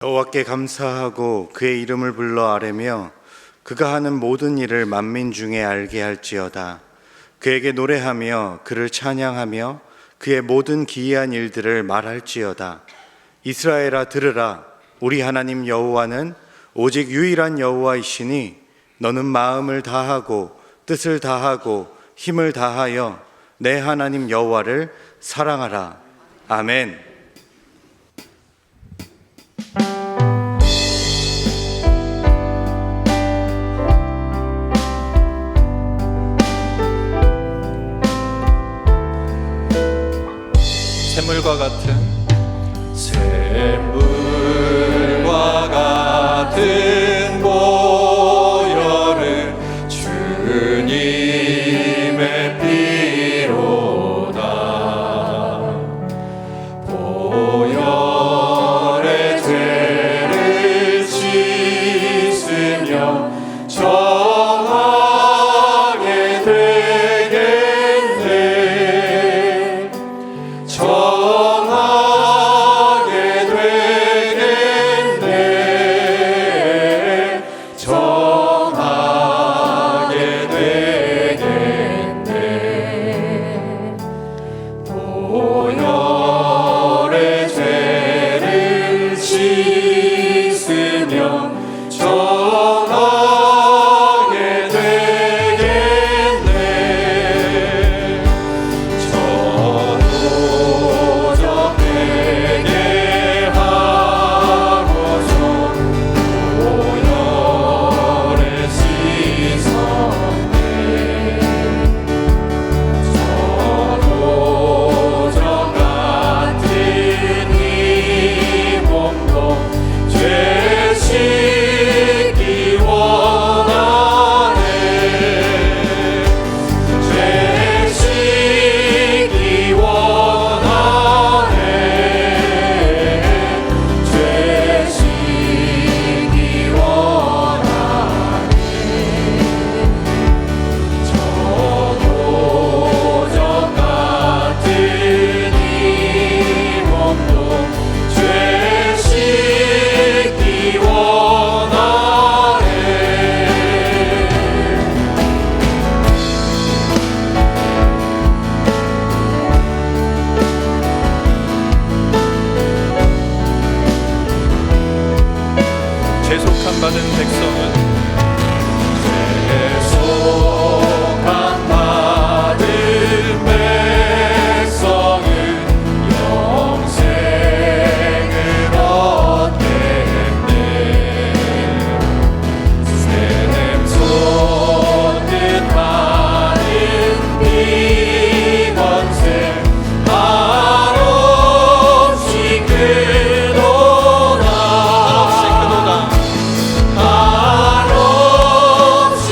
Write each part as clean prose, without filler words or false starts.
여호와께 감사하고 그의 이름을 불러 아뢰며 그가 하는 모든 일을 만민 중에 알게 할지어다. 그에게 노래하며 그를 찬양하며 그의 모든 기이한 일들을 말할지어다. 이스라엘아 들으라. 우리 하나님 여호와는 오직 유일한 여호와이시니 너는 마음을 다하고 뜻을 다하고 힘을 다하여 내 하나님 여호와를 사랑하라. 아멘. 샘물과 같은 보혈은 주님의 피로다. 보혈의 죄를 씻으며 정하게 되겠네. 정하게 되겠네. 정하게 되겠네. 보혈의 죄를 씻으며 정하게 되겠네. 저도적 되게 하고서 보혈에 씻었네. 저도적 같은 이 몸도 죄 씻기 원하네. 죄 씻기 원하네. 죄 씻기 원하네. 저도적 같은 이 몸도 죄 씻기 원하네. 죄속함 받은 백성은 죄속함 받은 백성은 영생을 얻겠네. 새냄 솟듯 하는 비건세 한없이 크도다. 한없이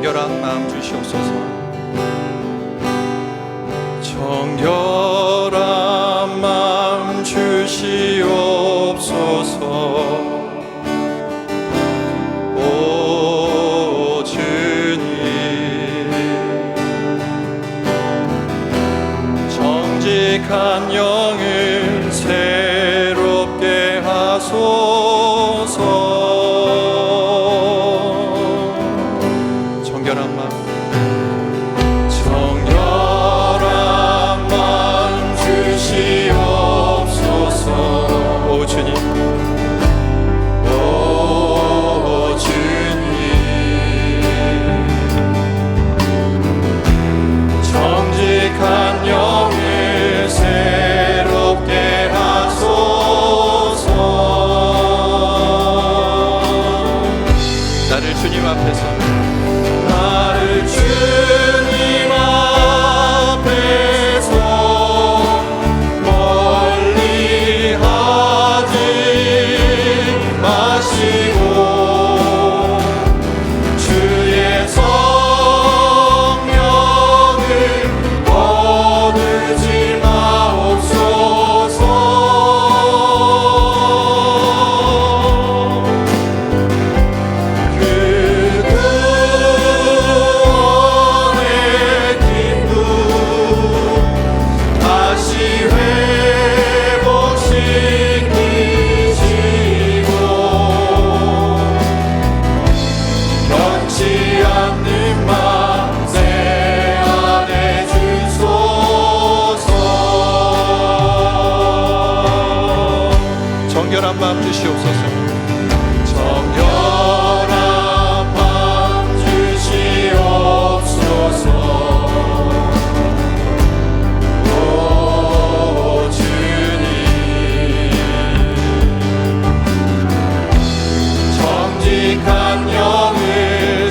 정결한 마음 주시옵소서. 정결한 마음 주시옵소서. 오 주님, 정직한 영을 새롭게 하소서. 정결한 마음, 정결한 마음 주시옵소서. 오 주님, 오 주님, 정직한 영을 새롭게 하소서. 나를 주님 앞에서 나를 주님 앞에서 멀리 하지 마시고 주의 성령을 거두지 마옵소서. 그 구원의 기쁨 다시 회복시키시고 변치 않는 맘 내 안에 주소서. 정결한 마음 주시옵소서. 정결한 마음 주시옵소서. 오 주님, 정직한 영을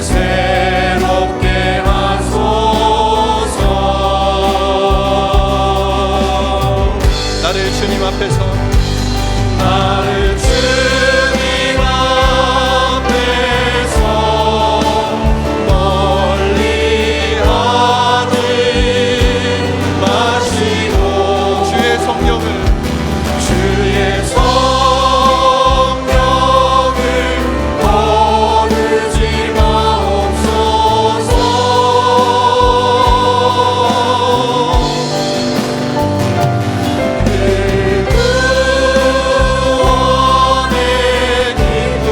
새롭게 하소서. 나를 주님 앞에서 나를 주님 앞에서 멀리 하지 마시고 주의 성령을 주의 성령을 거두지 마옵소서. 그 구원의 기쁨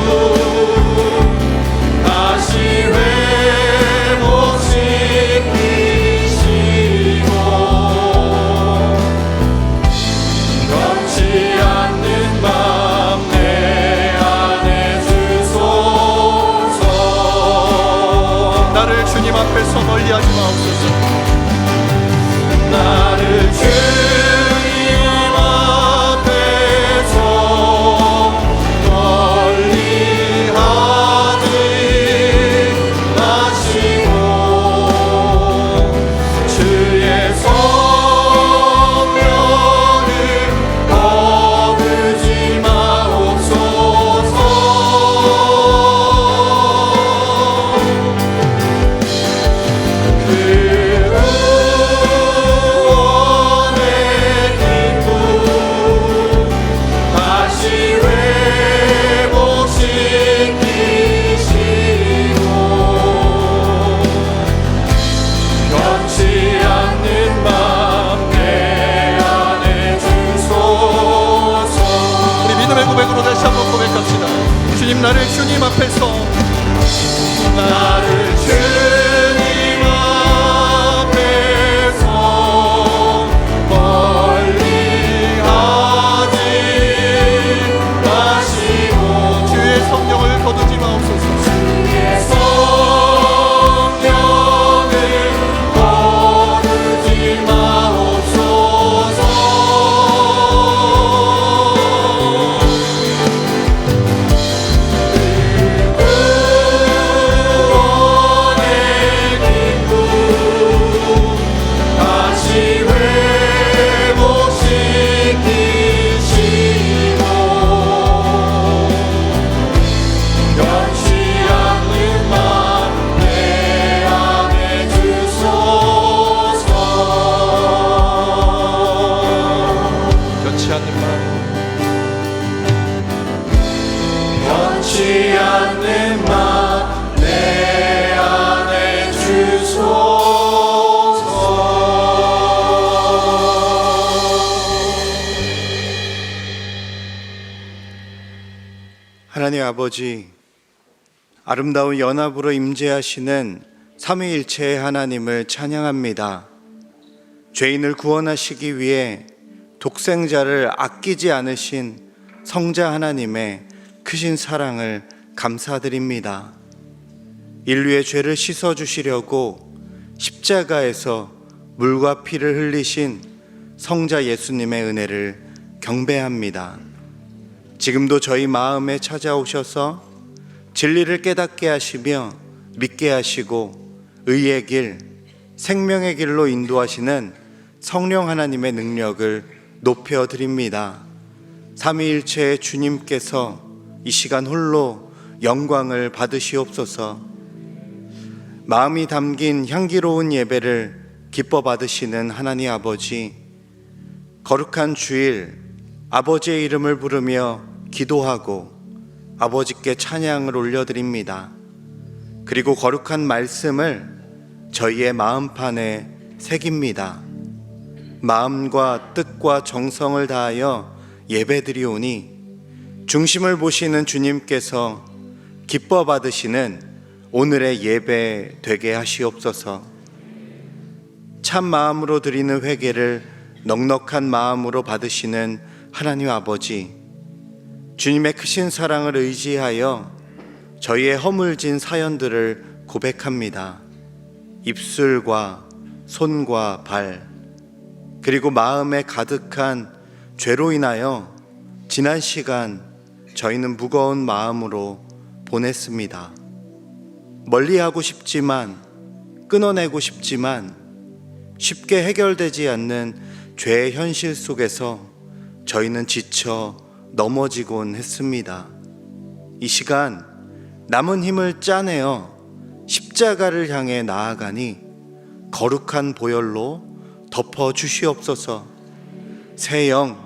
다시 회복시키시고 변치 않는 맘 내 안에 주소서. 나를 주님 앞에서 멀리하지 마옵소서. 나를 주님 앞에서 멀리 하지 마시고 주의 성령을 거두지 마옵소서. 그 아버지, 아름다운 연합으로 임재하시는 삼위일체의 하나님을 찬양합니다. 죄인을 구원하시기 위해 독생자를 아끼지 않으신 성자 하나님의 크신 사랑을 감사드립니다. 인류의 죄를 씻어주시려고 십자가에서 물과 피를 흘리신 성자 예수님의 은혜를 경배합니다. 지금도 저희 마음에 찾아오셔서 진리를 깨닫게 하시며 믿게 하시고 의의 길, 생명의 길로 인도하시는 성령 하나님의 능력을 높여드립니다. 삼위일체의 주님께서 이 시간 홀로 영광을 받으시옵소서. 마음이 담긴 향기로운 예배를 기뻐 받으시는 하나님 아버지, 거룩한 주일 아버지의 이름을 부르며 기도하고 아버지께 찬양을 올려드립니다. 그리고 거룩한 말씀을 저희의 마음판에 새깁니다. 마음과 뜻과 정성을 다하여 예배드리오니 중심을 보시는 주님께서 기뻐 받으시는 오늘의 예배 되게 하시옵소서. 참 마음으로 드리는 회개를 넉넉한 마음으로 받으시는 하나님 아버지, 주님의 크신 사랑을 의지하여 저희의 허물진 사연들을 고백합니다. 입술과 손과 발, 그리고 마음에 가득한 죄로 인하여 지난 시간 저희는 무거운 마음으로 보냈습니다. 멀리하고 싶지만, 끊어내고 싶지만 쉽게 해결되지 않는 죄의 현실 속에서 저희는 지쳐 넘어지곤 했습니다. 이 시간 남은 힘을 짜내어 십자가를 향해 나아가니 거룩한 보혈로 덮어 주시옵소서. 새 영,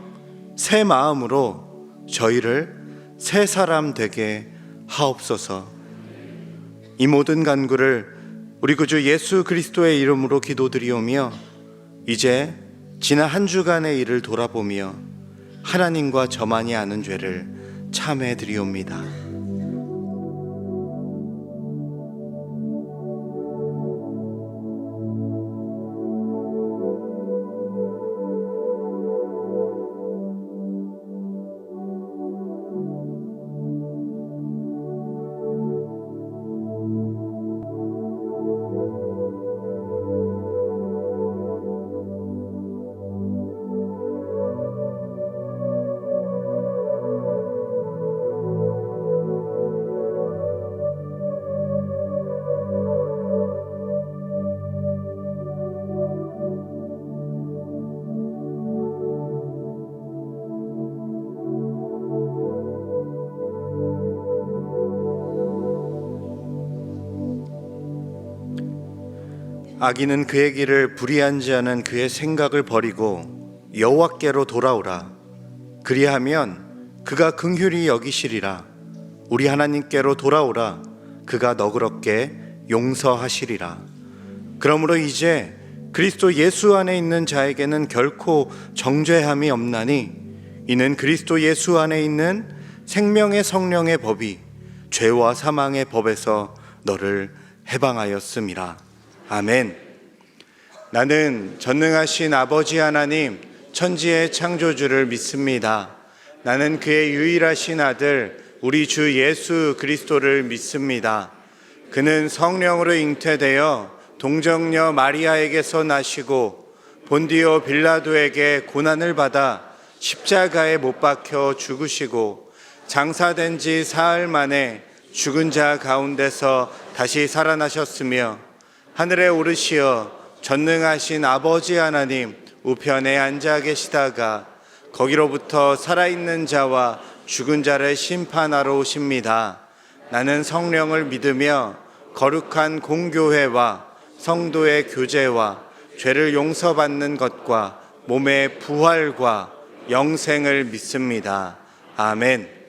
새 마음으로 저희를 새 사람 되게 하옵소서. 이 모든 간구를 우리 구주 예수 그리스도의 이름으로 기도드리오며 이제 지난 한 주간의 일을 돌아보며 하나님과 저만이 아는 죄를 참해 드리옵니다. 악인은 그의 길을 불의한 자는 그의 생각을 버리고 여호와께로 돌아오라. 그리하면 그가 긍휼히 여기시리라. 우리 하나님께로 돌아오라. 그가 너그럽게 용서하시리라. 그러므로 이제 그리스도 예수 안에 있는 자에게는 결코 정죄함이 없나니 이는 그리스도 예수 안에 있는 생명의 성령의 법이 죄와 사망의 법에서 너를 해방하였음이라. 아멘. 나는 전능하신 아버지 하나님, 천지의 창조주를 믿습니다. 나는 그의 유일하신 아들 우리 주 예수 그리스도를 믿습니다. 그는 성령으로 잉태되어 동정녀 마리아에게서 나시고 본디오 빌라도에게 고난을 받아 십자가에 못 박혀 죽으시고 장사된 지 사흘 만에 죽은 자 가운데서 다시 살아나셨으며 하늘에 오르시어 전능하신 아버지 하나님 우편에 앉아 계시다가 거기로부터 살아있는 자와 죽은 자를 심판하러 오십니다. 나는 성령을 믿으며 거룩한 공교회와 성도의 교제와 죄를 용서받는 것과 몸의 부활과 영생을 믿습니다. 아멘.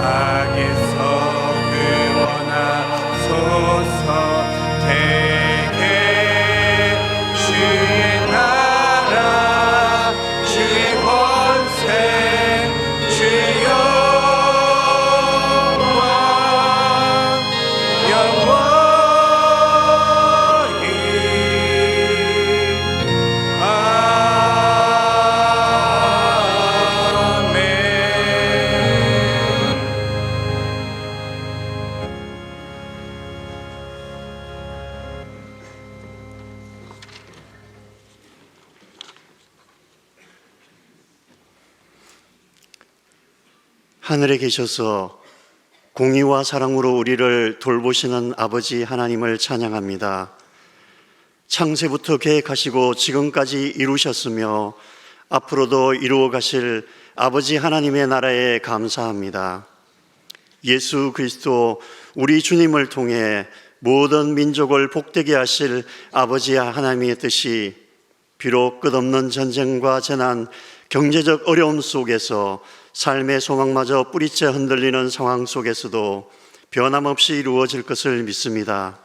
악에서 구원하소서. 대개 주의 나라 주의 권세 주의 영광 영원히 아멘. 하늘에 계셔서 공의와 사랑으로 우리를 돌보시는 아버지 하나님을 찬양합니다. 창세부터 계획하시고 지금까지 이루셨으며 앞으로도 이루어 가실 아버지 하나님의 나라에 감사합니다. 예수 그리스도 우리 주님을 통해 모든 민족을 복되게 하실 아버지 하나님의 뜻이 비록 끝없는 전쟁과 재난, 경제적 어려움 속에서 삶의 소망마저 뿌리째 흔들리는 상황 속에서도 변함없이 이루어질 것을 믿습니다.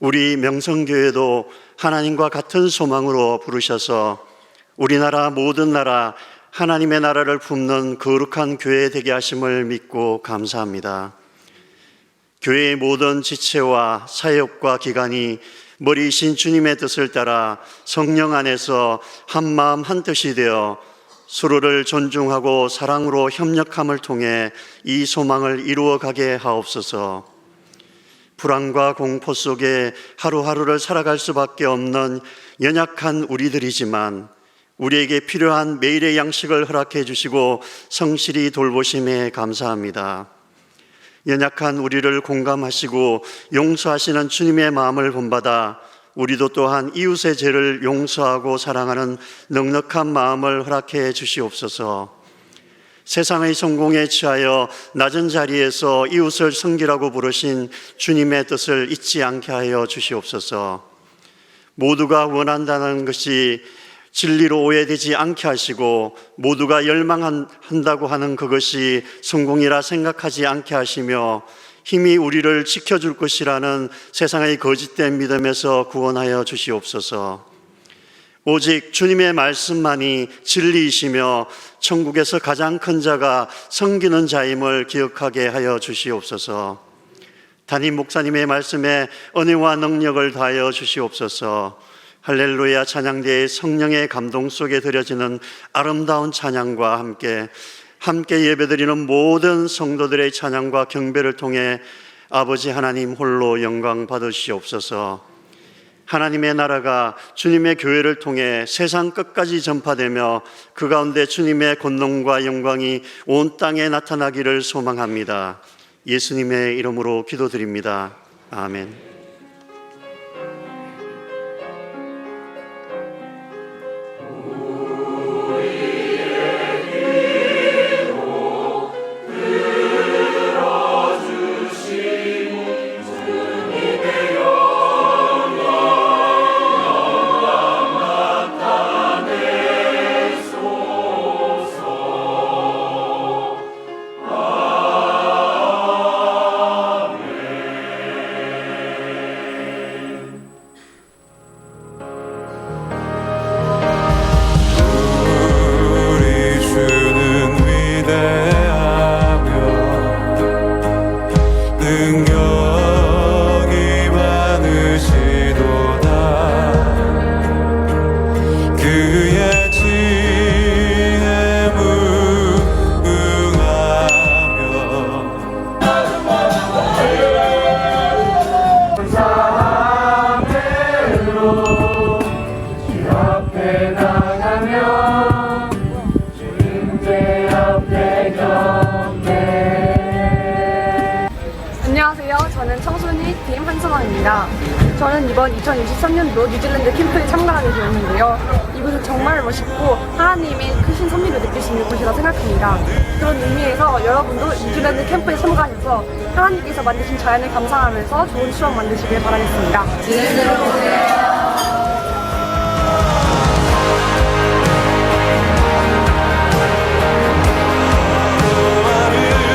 우리 명성교회도 하나님과 같은 소망으로 부르셔서 우리나라 모든 나라 하나님의 나라를 품는 거룩한 교회 되게 하심을 믿고 감사합니다. 교회의 모든 지체와 사역과 기관이 머리이신 주님의 뜻을 따라 성령 안에서 한마음 한뜻이 되어 서로를 존중하고 사랑으로 협력함을 통해 이 소망을 이루어가게 하옵소서. 불안과 공포 속에 하루하루를 살아갈 수밖에 없는 연약한 우리들이지만 우리에게 필요한 매일의 양식을 허락해 주시고 성실히 돌보심에 감사합니다. 연약한 우리를 공감하시고 용서하시는 주님의 마음을 본받아 우리도 또한 이웃의 죄를 용서하고 사랑하는 넉넉한 마음을 허락해 주시옵소서. 세상의 성공에 취하여 낮은 자리에서 이웃을 섬기라고 부르신 주님의 뜻을 잊지 않게 하여 주시옵소서. 모두가 원한다는 것이 진리로 오해되지 않게 하시고 모두가 열망한다고 하는 그것이 성공이라 생각하지 않게 하시며 힘이 우리를 지켜줄 것이라는 세상의 거짓된 믿음에서 구원하여 주시옵소서. 오직 주님의 말씀만이 진리이시며 천국에서 가장 큰 자가 섬기는 자임을 기억하게 하여 주시옵소서. 담임 목사님의 말씀에 은혜와 능력을 다하여 주시옵소서. 할렐루야 찬양대의 성령의 감동 속에 드려지는 아름다운 찬양과 함께 예배드리는 모든 성도들의 찬양과 경배를 통해 아버지 하나님 홀로 영광 받으시옵소서. 하나님의 나라가 주님의 교회를 통해 세상 끝까지 전파되며 그 가운데 주님의 권능과 영광이 온 땅에 나타나기를 소망합니다. 예수님의 이름으로 기도드립니다. 아멘. 안녕하세요. 저는 청순이 팀 한선왕입니다. 저는 이번 2023년도 뉴질랜드 캠프에 참가하게 되었는데요. 이곳은 정말 멋있고 하나님의 크신 섭리를 느낄 수 있는 곳이라 생각합니다. 그런 의미에서 여러분도 뉴질랜드 캠프에 참가하셔서 하나님께서 만드신 자연을 감상하면서 좋은 추억 만드시길 바라겠습니다. 나를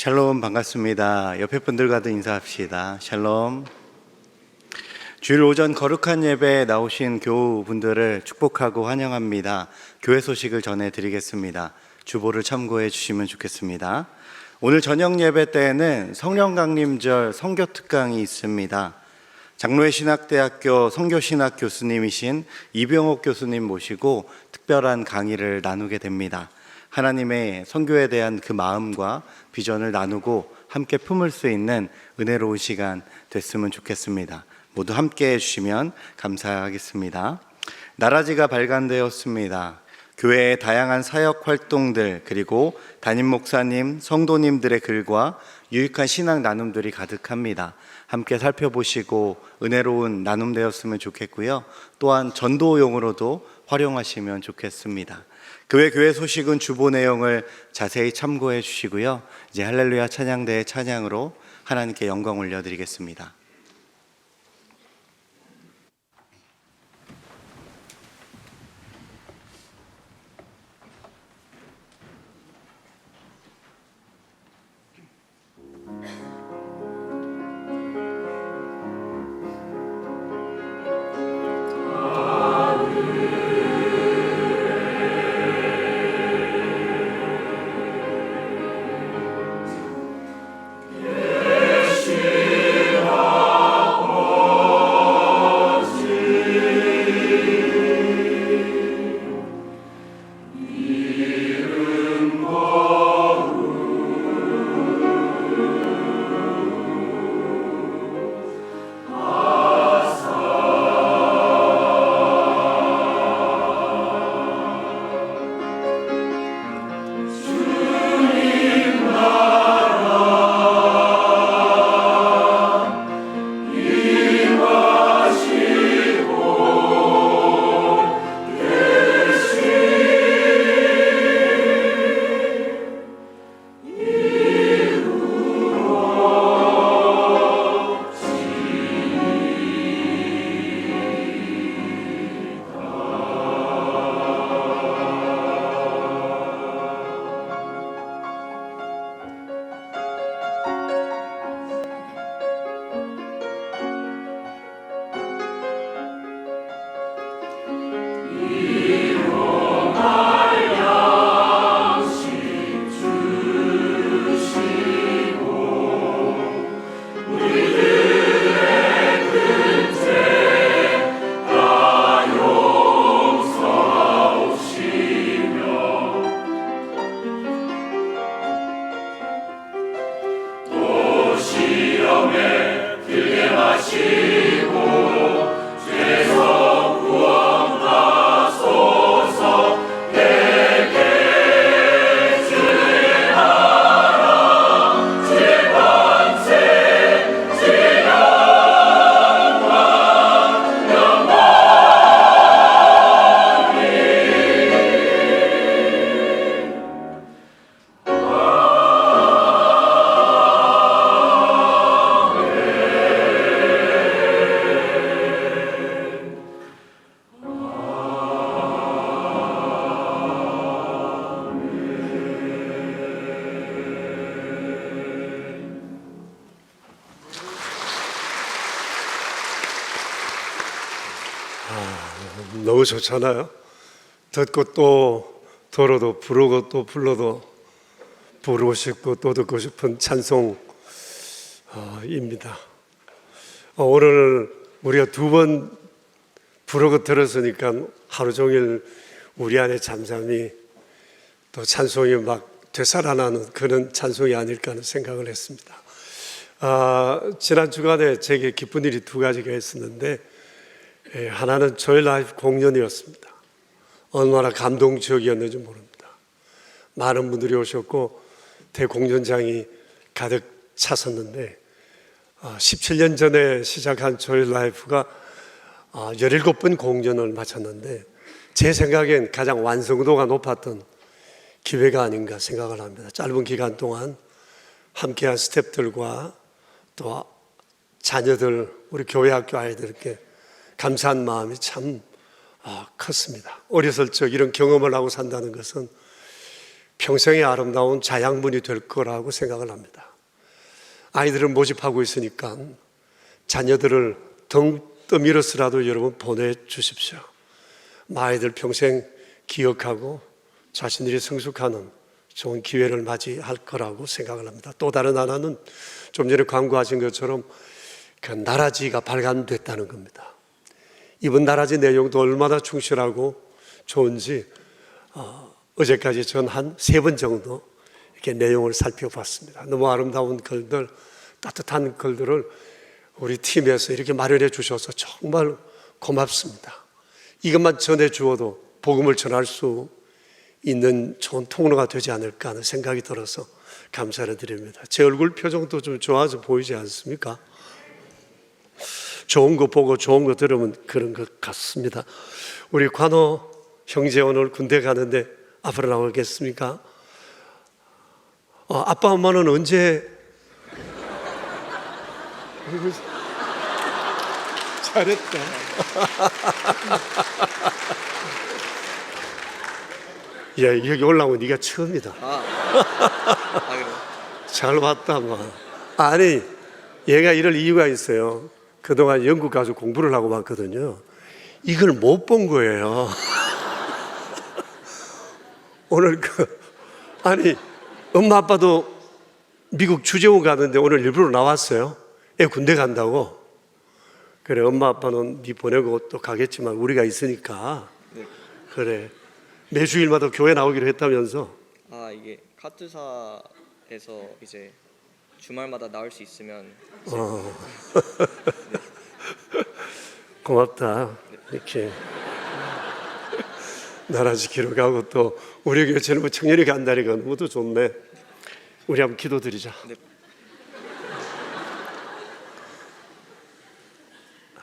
샬롬 반갑습니다. 옆에 분들과도 인사합시다. 샬롬. 주일 오전 거룩한 예배에 나오신 교우분들을 축복하고 환영합니다. 교회 소식을 전해드리겠습니다. 주보를 참고해 주시면 좋겠습니다. 오늘 저녁 예배 때에는 성령 강림절 선교 특강이 있습니다. 장로회 신학대학교 선교신학 교수님이신 이병옥 교수님 모시고 특별한 강의를 나누게 됩니다. 하나님의 선교에 대한 그 마음과 비전을 나누고 함께 품을 수 있는 은혜로운 시간 됐으면 좋겠습니다. 모두 함께 해주시면 감사하겠습니다. 나라지가 발간되었습니다. 교회의 다양한 사역 활동들, 그리고 담임 목사님, 성도님들의 글과 유익한 신앙 나눔들이 가득합니다. 함께 살펴보시고 은혜로운 나눔 되었으면 좋겠고요. 또한 전도용으로도 활용하시면 좋겠습니다. 그 외 교회 소식은 주보 내용을 자세히 참고해 주시고요. 이제 할렐루야 찬양대의 찬양으로 하나님께 영광 올려드리겠습니다. 너무 좋잖아요. 듣고 또 들어도 부르고 또 불러도 부르고 싶고 또 듣고 싶은 찬송입니다. 오늘 우리가 두 번 부르고 들었으니까 하루 종일 우리 안에 잠잠히 또 찬송이 막 되살아나는 그런 찬송이 아닐까 하는 생각을 했습니다. 지난 주간에 제게 기쁜 일이 두 가지가 있었는데, 하나는 저희 라이프 공연이었습니다. 얼마나 감동적이었는지 모릅니다. 많은 분들이 오셨고 대공연장이 가득 찼었는데, 17년 전에 시작한 저희 라이프가 17번 공연을 마쳤는데, 제 생각엔 가장 완성도가 높았던 기회가 아닌가 생각을 합니다. 짧은 기간 동안 함께한 스태프들과 또 자녀들, 우리 교회 학교 아이들께 감사한 마음이 참 컸습니다. 어렸을 적 이런 경험을 하고 산다는 것은 평생의 아름다운 자양분이 될 거라고 생각을 합니다. 아이들을 모집하고 있으니까 자녀들을 등 떠밀어서라도 여러분 보내주십시오. 아이들 평생 기억하고 자신들이 성숙하는 좋은 기회를 맞이할 거라고 생각을 합니다. 또 다른 하나는 좀 전에 광고하신 것처럼 그 나라지가 발간됐다는 겁니다. 이번 나라지 내용도 얼마나 충실하고 좋은지 어제까지 전 한 3번 정도 이렇게 내용을 살펴봤습니다. 너무 아름다운 글들, 따뜻한 글들을 우리 팀에서 이렇게 마련해 주셔서 정말 고맙습니다. 이것만 전해 주어도 복음을 전할 수 있는 좋은 통로가 되지 않을까 하는 생각이 들어서 감사를 드립니다. 제 얼굴 표정도 좀 좋아져 보이지 않습니까? 좋은 거 보고 좋은 거 들으면 그런 것 같습니다. 우리 관호 형제 오늘 군대 가는데 앞으로 나오겠습니까? 아빠 엄마는 언제? 잘했다. 야, 여기 올라오면 네가 처음이다. 잘 왔다, 뭐. 아니, 얘가 이럴 이유가 있어요. 그동안 영국 가서 공부를 하고 왔거든요. 이걸 못 본 거예요. 오늘 아니, 엄마 아빠도 미국 주재원 가는데 오늘 일부러 나왔어요. 애 군대 간다고. 그래, 엄마 아빠는 네 보내고 또 가겠지만 우리가 있으니까. 그래. 매주일마다 교회 나오기로 했다면서. 이게 카투사에서 이제 주말마다 나올 수 있으면 고맙다. 이렇게 나라 지키러 가고 또 우리 교회처럼 뭐 청년이 간다니까 너무도 좋네. 우리 한번 기도드리자. 네.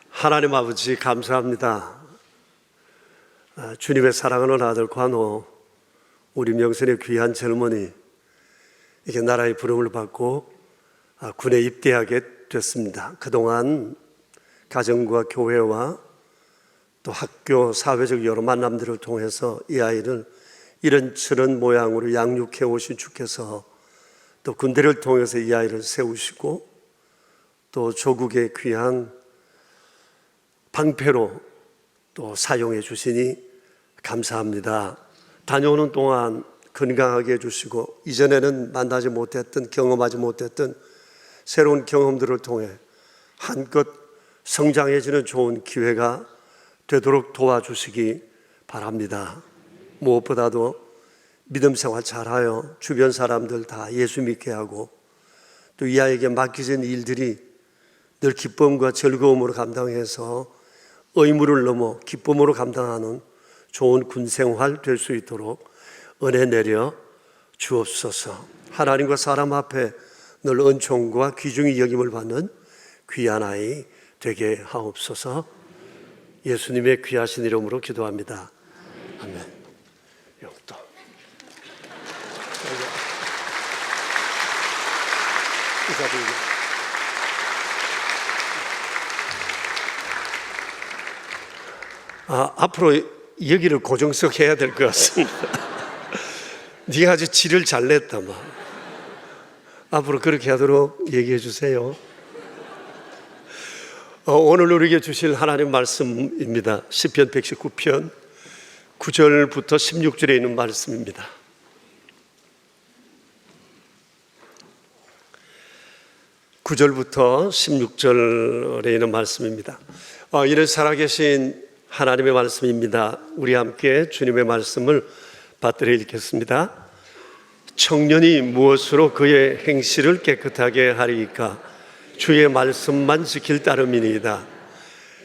하나님 아버지 감사합니다. 주님의 사랑하는 아들 관호, 우리 명선의 귀한 젊은이 이게 나라의 부름을 받고 군에 입대하게 됐습니다. 그동안 가정과 교회와 또 학교, 사회적 여러 만남들을 통해서 이 아이를 이런저런 모양으로 양육해 오신 주께서 또 군대를 통해서 이 아이를 세우시고 또 조국의 귀한 방패로 또 사용해 주시니 감사합니다. 다녀오는 동안 건강하게 해주시고 이전에는 만나지 못했던, 경험하지 못했던 새로운 경험들을 통해 한껏 성장해지는 좋은 기회가 되도록 도와주시기 바랍니다. 무엇보다도 믿음 생활 잘하여 주변 사람들 다 예수 믿게 하고 또 이 아이에게 맡겨진 일들이 늘 기쁨과 즐거움으로 감당해서 의무를 넘어 기쁨으로 감당하는 좋은 군 생활 될 수 있도록 은혜 내려 주옵소서. 하나님과 사람 앞에 늘 은총과 귀중히 여김을 받는 귀한 아이 되게 하옵소서. 예수님의 귀하신 이름으로 기도합니다. 아멘. 영도. 앞으로 여기를 고정석 해야 될 것 같습니다. 네가 아주 질을 잘 냈다 막. 앞으로 그렇게 하도록 얘기해 주세요. 오늘 우리에게 주실 하나님 말씀입니다. 시편 119편 9절부터 16절에 있는 말씀입니다. (9절부터) 16절에 있는 말씀입니다. 이는 살아계신 하나님의 말씀입니다. 우리 함께 주님의 말씀을 받들어 읽겠습니다. 청년이 무엇으로 그의 행실을 깨끗하게 하리이까? 주의 말씀만 지킬 따름이니이다.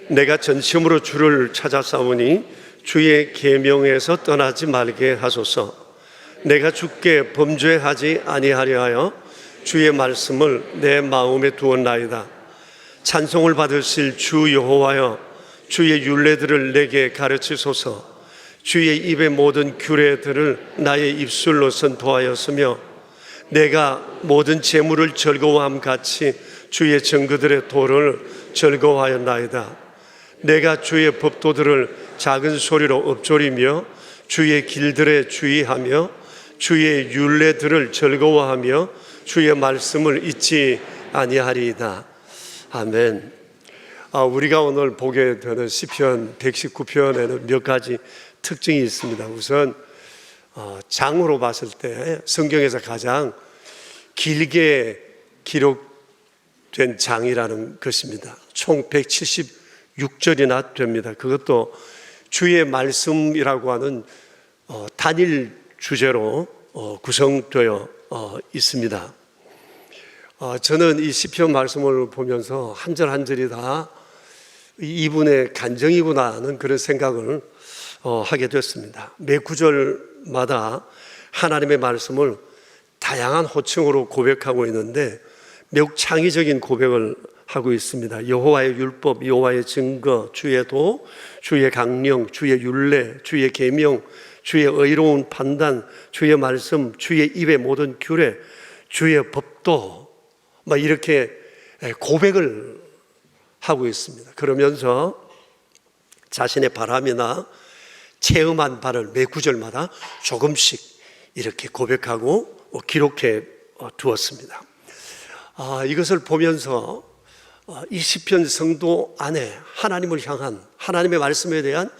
내가 전심으로 주를 찾아싸우니 주의 계명에서 떠나지 말게 하소서. 내가 주께 범죄하지 아니하려 하여 주의 말씀을 내 마음에 두었나이다. 찬송을 받으실 주 여호와여, 주의 율례들을 내게 가르치소서. 주의 입의 모든 규례들을 나의 입술로 선포하였으며 내가 모든 재물을 즐거워함 같이 주의 증거들의 도를 즐거워하였나이다. 내가 주의 법도들을 작은 소리로 읊조리며 주의 길들에 주의하며 주의 율례들을 즐거워하며 주의 말씀을 잊지 아니하리이다. 아멘. 우리가 오늘 보게 되는 시편 119편에는 몇 가지 특징이 있습니다. 우선 장으로 봤을 때 성경에서 가장 길게 기록된 장이라는 것입니다. 총 176절이나 됩니다. 그것도 주의 말씀이라고 하는 단일 주제로 구성되어 있습니다. 저는 이 시편 말씀을 보면서 한 절 한 절이 다 이분의 간정이구나 하는 그런 생각을 하게 됐습니다. 매 구절마다 하나님의 말씀을 다양한 호칭으로 고백하고 있는데 매우 창의적인 고백을 하고 있습니다. 여호와의 율법, 여호와의 증거, 주의 도, 주의 강령, 주의 율례, 주의 계명, 주의 의로운 판단, 주의 말씀, 주의 입의 모든 규례, 주의 법도 이렇게 고백을 하고 있습니다. 그러면서 자신의 바람이나 체험한 바를 매 구절마다 조금씩 이렇게 고백하고 기록해 두었습니다. 이것을 보면서 이 시편 성도 안에 하나님을 향한 하나님의 말씀에 대한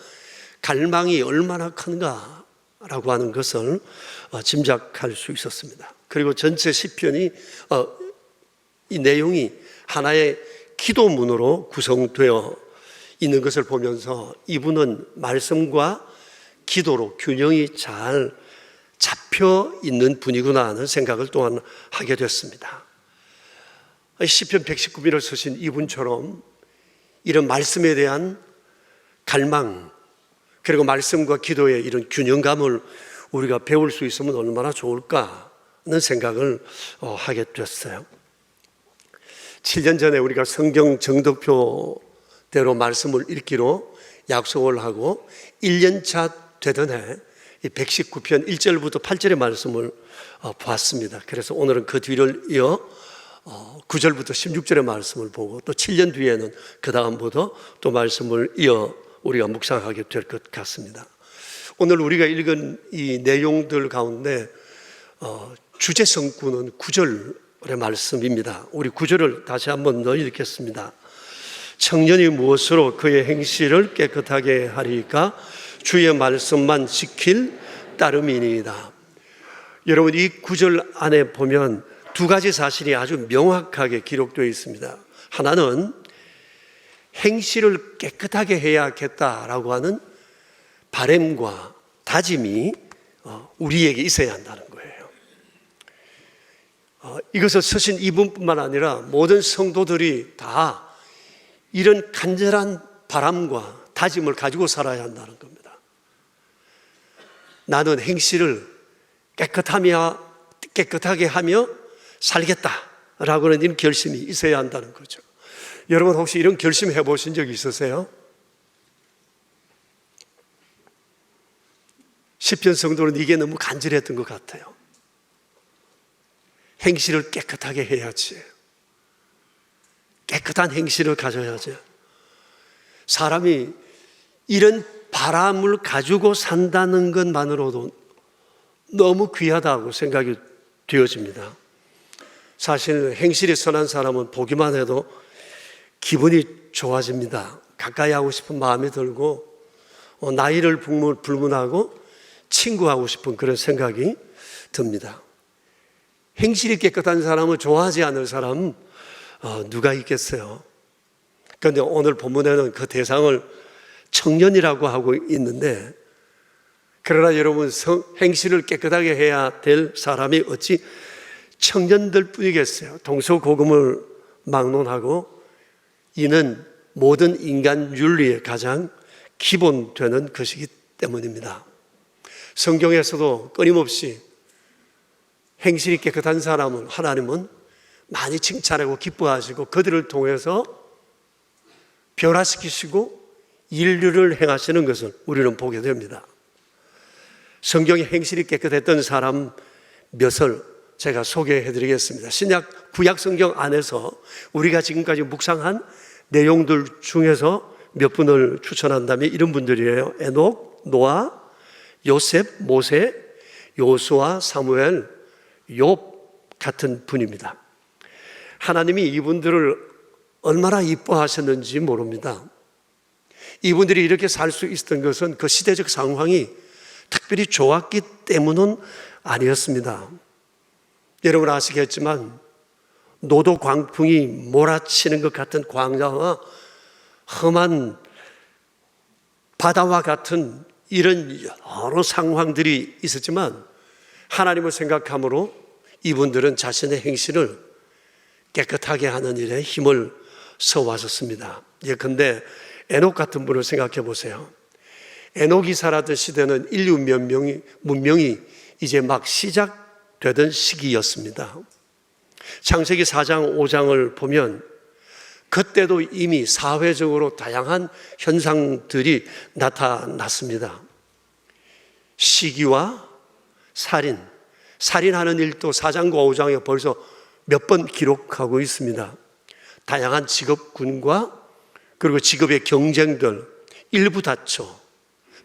갈망이 얼마나 큰가라고 하는 것을 짐작할 수 있었습니다. 그리고 전체 시편이 이 내용이 하나의 기도문으로 구성되어 있는 것을 보면서 이분은 말씀과 기도로 균형이 잘 잡혀 있는 분이구나 하는 생각을 또한 하게 됐습니다. 시편 119편을 쓰신 이분처럼 이런 말씀에 대한 갈망, 그리고 말씀과 기도의 이런 균형감을 우리가 배울 수 있으면 얼마나 좋을까 하는 생각을 하게 됐어요. 7년 전에 우리가 성경 정독표대로 말씀을 읽기로 약속을 하고 1년차 되던 해 119편 1절부터 8절의 말씀을 보았습니다. 그래서 오늘은 그 뒤를 이어 9절부터 16절의 말씀을 보고 또 7년 뒤에는 그 다음부터 또 말씀을 이어 우리가 묵상하게 될 것 같습니다. 오늘 우리가 읽은 이 내용들 가운데 주제 성구는 9절의 말씀입니다. 우리 9절을 다시 한번 더 읽겠습니다. 청년이 무엇으로 그의 행실을 깨끗하게 하리까? 주의 말씀만 지킬 따름이니이다. 여러분, 이 9절 안에 보면 두 가지 사실이 아주 명확하게 기록되어 있습니다. 하나는 행실을 깨끗하게 해야겠다라고 하는 바람과 다짐이 우리에게 있어야 한다는 거예요. 이것을 쓰신 이분뿐만 아니라 모든 성도들이 다 이런 간절한 바람과 다짐을 가지고 살아야 한다는 겁니다. 나는 행실을 깨끗하게 하며 살겠다라고 하는 이런 결심이 있어야 한다는 거죠. 여러분 혹시 이런 결심 해보신 적 있으세요? 시편 성도는 이게 너무 간절했던 것 같아요. 행실을 깨끗하게 해야지. 깨끗한 행실을 가져야지. 사람이 이런 바람을 가지고 산다는 것만으로도 너무 귀하다고 생각이 되어집니다. 사실 행실이 선한 사람은 보기만 해도 기분이 좋아집니다. 가까이 하고 싶은 마음이 들고 나이를 불문하고 친구하고 싶은 그런 생각이 듭니다. 행실이 깨끗한 사람을 좋아하지 않을 사람은 누가 있겠어요? 그런데 오늘 본문에는 그 대상을 청년이라고 하고 있는데, 그러나 여러분 행실을 깨끗하게 해야 될 사람이 어찌 청년들 뿐이겠어요? 동서고금을 막론하고 이는 모든 인간 윤리의 가장 기본되는 것이기 때문입니다. 성경에서도 끊임없이 행실이 깨끗한 사람은 하나님은 많이 칭찬하고 기뻐하시고 그들을 통해서 변화시키시고 인류를 행하시는 것을 우리는 보게 됩니다. 성경에 행실이 깨끗했던 사람 몇을 제가 소개해 드리겠습니다. 신약 구약 성경 안에서 우리가 지금까지 묵상한 내용들 중에서 몇 분을 추천한다면 이런 분들이에요. 에녹, 노아, 요셉, 모세, 요수아, 사무엘, 욥 같은 분입니다. 하나님이 이분들을 얼마나 이뻐하셨는지 모릅니다. 이분들이 이렇게 살 수 있었던 것은 그 시대적 상황이 특별히 좋았기 때문은 아니었습니다. 여러분 아시겠지만 노도 광풍이 몰아치는 것 같은 광야와 험한 바다와 같은 이런 여러 상황들이 있었지만 하나님을 생각함으로 이분들은 자신의 행실을 깨끗하게 하는 일에 힘을 써왔었습니다. 예컨대 에녹 같은 분을 생각해 보세요. 에녹이 살았던 시대는 인류 문명이 이제 막 시작되던 시기였습니다. 창세기 4장, 5장을 보면 그때도 이미 사회적으로 다양한 현상들이 나타났습니다. 시기와 살인하는 일도 4장과 5장에 벌써 몇 번 기록하고 있습니다. 다양한 직업군과 그리고 직업의 경쟁들, 일부 다처,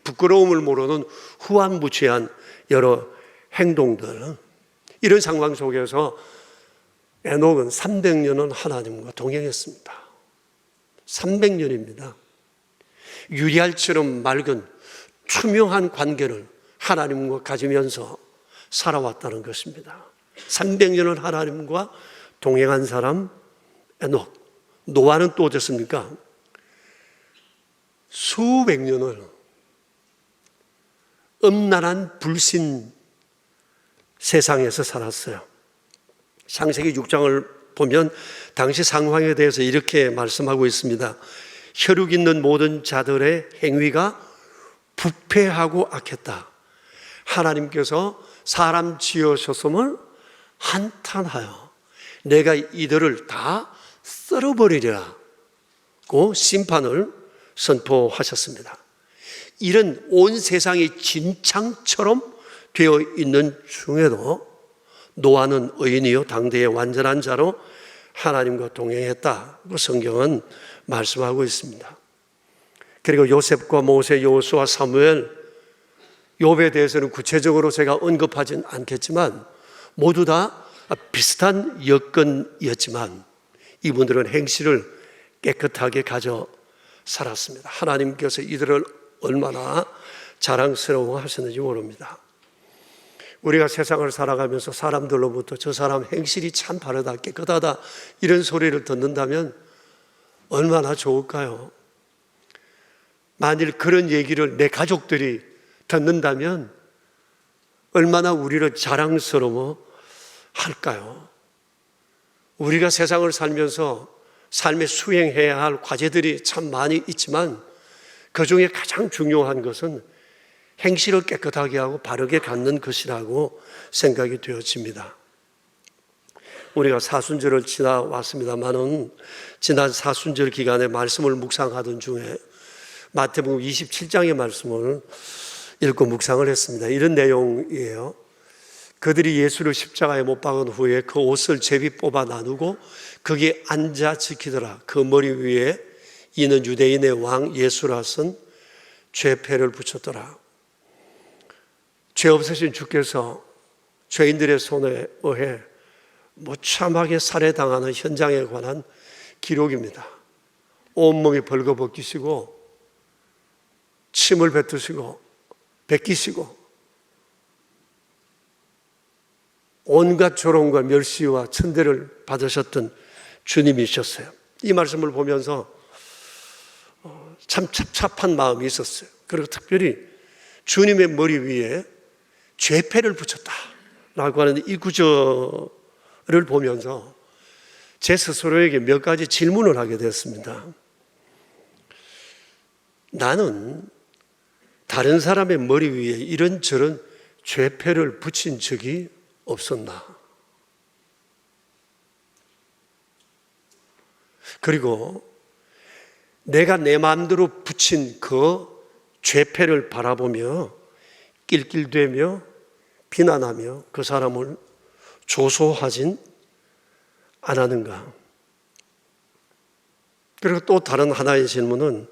부끄러움을 모르는 후한무치한 여러 행동들, 이런 상황 속에서 에녹은 300년은 하나님과 동행했습니다. 300년입니다. 유리알처럼 맑은 투명한 관계를 하나님과 가지면서 살아왔다는 것입니다. 300년을 하나님과 동행한 사람 에녹. 노아는 또 어땠습니까? 수백 년을 음란한 불신 세상에서 살았어요. 창세기 6장을 보면 당시 상황에 대해서 이렇게 말씀하고 있습니다. 혈육 있는 모든 자들의 행위가 부패하고 악했다. 하나님께서 사람 지으셨음을 한탄하여 내가 이들을 다 썰어버리리라고 심판을 선포하셨습니다. 이런 온 세상이 진창처럼 되어 있는 중에도 노아는 의인이요 당대의 완전한 자로 하나님과 동행했다고 성경은 말씀하고 있습니다. 그리고 요셉과 모세, 여호수아, 사무엘, 욥에 대해서는 구체적으로 제가 언급하진 않겠지만 모두 다 비슷한 여건이었지만 이분들은 행실을 깨끗하게 가져 살았습니다. 하나님께서 이들을 얼마나 자랑스러워 하셨는지 모릅니다. 우리가 세상을 살아가면서 사람들로부터 저 사람 행실이 참 바르다, 깨끗하다 이런 소리를 듣는다면 얼마나 좋을까요? 만일 그런 얘기를 내 가족들이 듣는다면 얼마나 우리를 자랑스러워 할까요? 우리가 세상을 살면서 삶에 수행해야 할 과제들이 참 많이 있지만 그 중에 가장 중요한 것은 행실을 깨끗하게 하고 바르게 갖는 것이라고 생각이 되어집니다. 우리가 사순절을 지나왔습니다만은 지난 사순절 기간에 말씀을 묵상하던 중에 마태복음 27장의 말씀을 읽고 묵상을 했습니다. 이런 내용이에요. 그들이 예수를 십자가에 못 박은 후에 그 옷을 제비 뽑아 나누고 거기에 앉아 지키더라. 그 머리 위에 이는 유대인의 왕 예수라 쓴 죄패를 붙였더라. 죄 없으신 주께서 죄인들의 손에 의해 무참하게 살해당하는 현장에 관한 기록입니다. 온몸이 벌거벗기시고 침을 뱉으시고 베끼시고 온갖 조롱과 멸시와 천대를 받으셨던 주님이셨어요. 이 말씀을 보면서 참 찹찹한 마음이 있었어요. 그리고 특별히 주님의 머리 위에 죄패를 붙였다라고 하는 이 구절을 보면서 제 스스로에게 몇 가지 질문을 하게 됐습니다. 나는 다른 사람의 머리 위에 이런저런 죄패를 붙인 적이 없었나? 그리고 내가 내 마음대로 붙인 그 죄패를 바라보며 낄낄대며 비난하며 그 사람을 조소하진 않았는가? 그리고 또 다른 하나의 질문은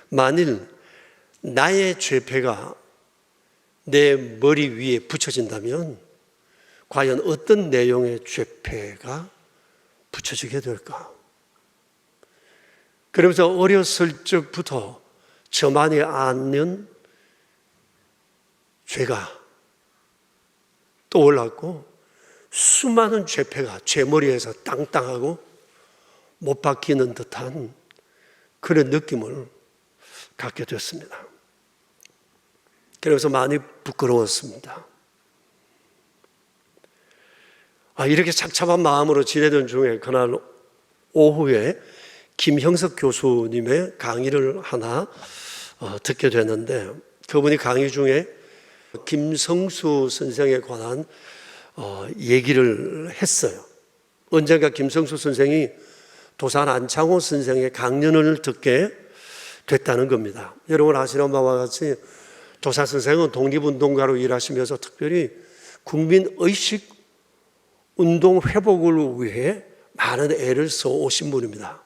만일 나의 죄패가 내 머리 위에 붙여진다면 과연 어떤 내용의 죄패가 붙여지게 될까? 그러면서 어렸을 적부터 저만이 아는 죄가 떠올랐고 수많은 죄패가 제 머리에서 땅땅하고 못 박히는 듯한 그런 느낌을 갖게 됐습니다. 그래서 많이 부끄러웠습니다. 이렇게 착잡한 마음으로 지내던 중에 그날 오후에 김형석 교수님의 강의를 하나 듣게 됐는데, 그분이 강의 중에 김성수 선생에 관한 얘기를 했어요. 언젠가 김성수 선생이 도산 안창호 선생의 강연을 듣게 됐다는 겁니다. 여러분 아시는 바와 같이 도산 선생은 독립운동가로 일하시면서 특별히 국민의식 운동 회복을 위해 많은 애를 써 오신 분입니다.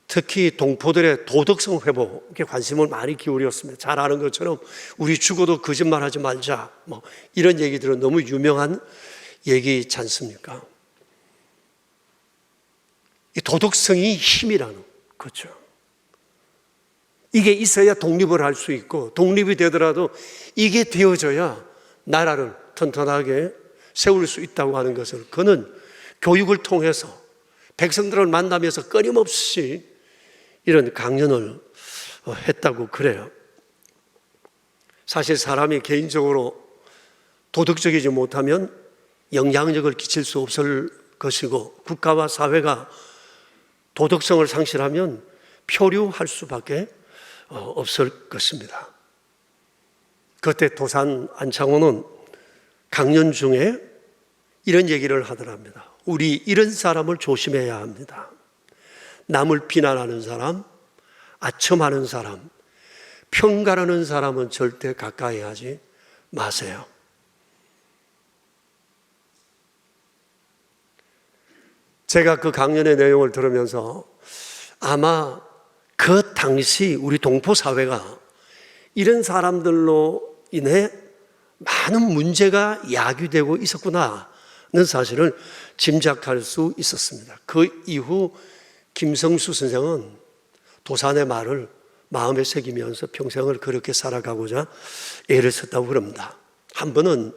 특히 동포들의 도덕성 회복에 관심을 많이 기울였습니다. 잘 아는 것처럼 우리 죽어도 거짓말하지 말자, 이런 얘기들은 너무 유명한 얘기지 않습니까? 이 도덕성이 힘이라는 거죠. 이게 있어야 독립을 할 수 있고, 독립이 되더라도 이게 되어져야 나라를 튼튼하게 세울 수 있다고 하는 것을 그는 교육을 통해서 백성들을 만나면서 끊임없이 이런 강연을 했다고 그래요. 사실 사람이 개인적으로 도덕적이지 못하면 영향력을 끼칠 수 없을 것이고, 국가와 사회가 도덕성을 상실하면 표류할 수밖에 없을 것입니다. 그때 도산 안창호는 강연 중에 이런 얘기를 하더랍니다. 우리 이런 사람을 조심해야 합니다. 남을 비난하는 사람, 아첨하는 사람, 평가하는 사람은 절대 가까이 하지 마세요. 제가 그 강연의 내용을 들으면서 아마 그 당시 우리 동포 사회가 이런 사람들로 인해 많은 문제가 야기되고 있었구나는 사실을 짐작할 수 있었습니다. 그 이후 김성수 선생은 도산의 말을 마음에 새기면서 평생을 그렇게 살아가고자 애를 썼다고 그럽니다. 한 번은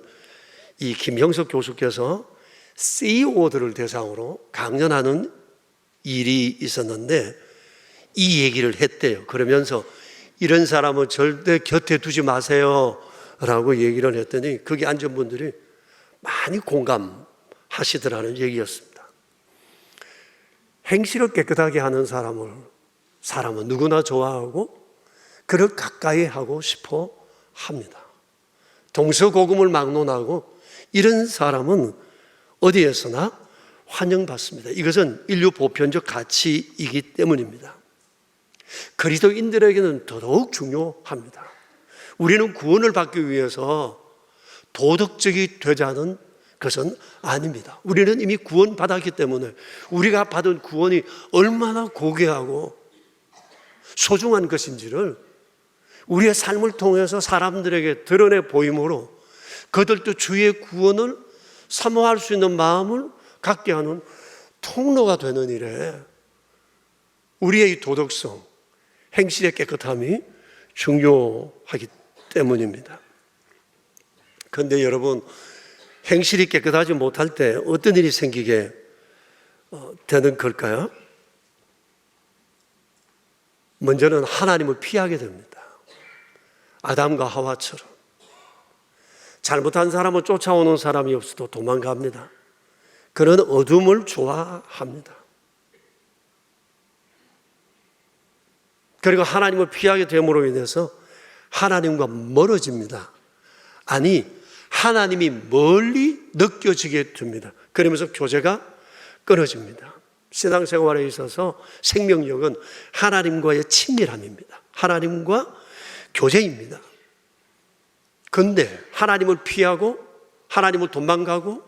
이 김형석 교수께서 CEO들을 대상으로 강연하는 일이 있었는데 이 얘기를 했대요. 그러면서 이런 사람은 절대 곁에 두지 마세요 라고 얘기를 했더니 거기 앉은 분들이 많이 공감하시더라는 얘기였습니다. 행실을 깨끗하게 하는 사람은 누구나 좋아하고 그를 가까이 하고 싶어 합니다. 동서고금을 막론하고 이런 사람은 어디에서나 환영받습니다. 이것은 인류 보편적 가치이기 때문입니다. 그리스도인들에게는 더더욱 중요합니다. 우리는 구원을 받기 위해서 도덕적이 되자는 것은 아닙니다. 우리는 이미 구원받았기 때문에 우리가 받은 구원이 얼마나 고귀하고 소중한 것인지를 우리의 삶을 통해서 사람들에게 드러내 보임으로 그들도 주의 구원을 사모할 수 있는 마음을 갖게 하는 통로가 되는 일에 우리의 이 도덕성, 행실의 깨끗함이 중요하기 때문입니다. 그런데 여러분, 행실이 깨끗하지 못할 때 어떤 일이 생기게 되는 걸까요? 먼저는 하나님을 피하게 됩니다. 아담과 하와처럼. 잘못한 사람은 쫓아오는 사람이 없어도 도망갑니다. 그는 어둠을 좋아합니다. 그리고 하나님을 피하게 됨으로 인해서 하나님과 멀어집니다. 아니, 하나님이 멀리 느껴지게 됩니다. 그러면서 교제가 끊어집니다. 신앙생활에 있어서 생명력은 하나님과의 친밀함입니다. 하나님과 교제입니다. 그런데 하나님을 피하고 하나님을 도망가고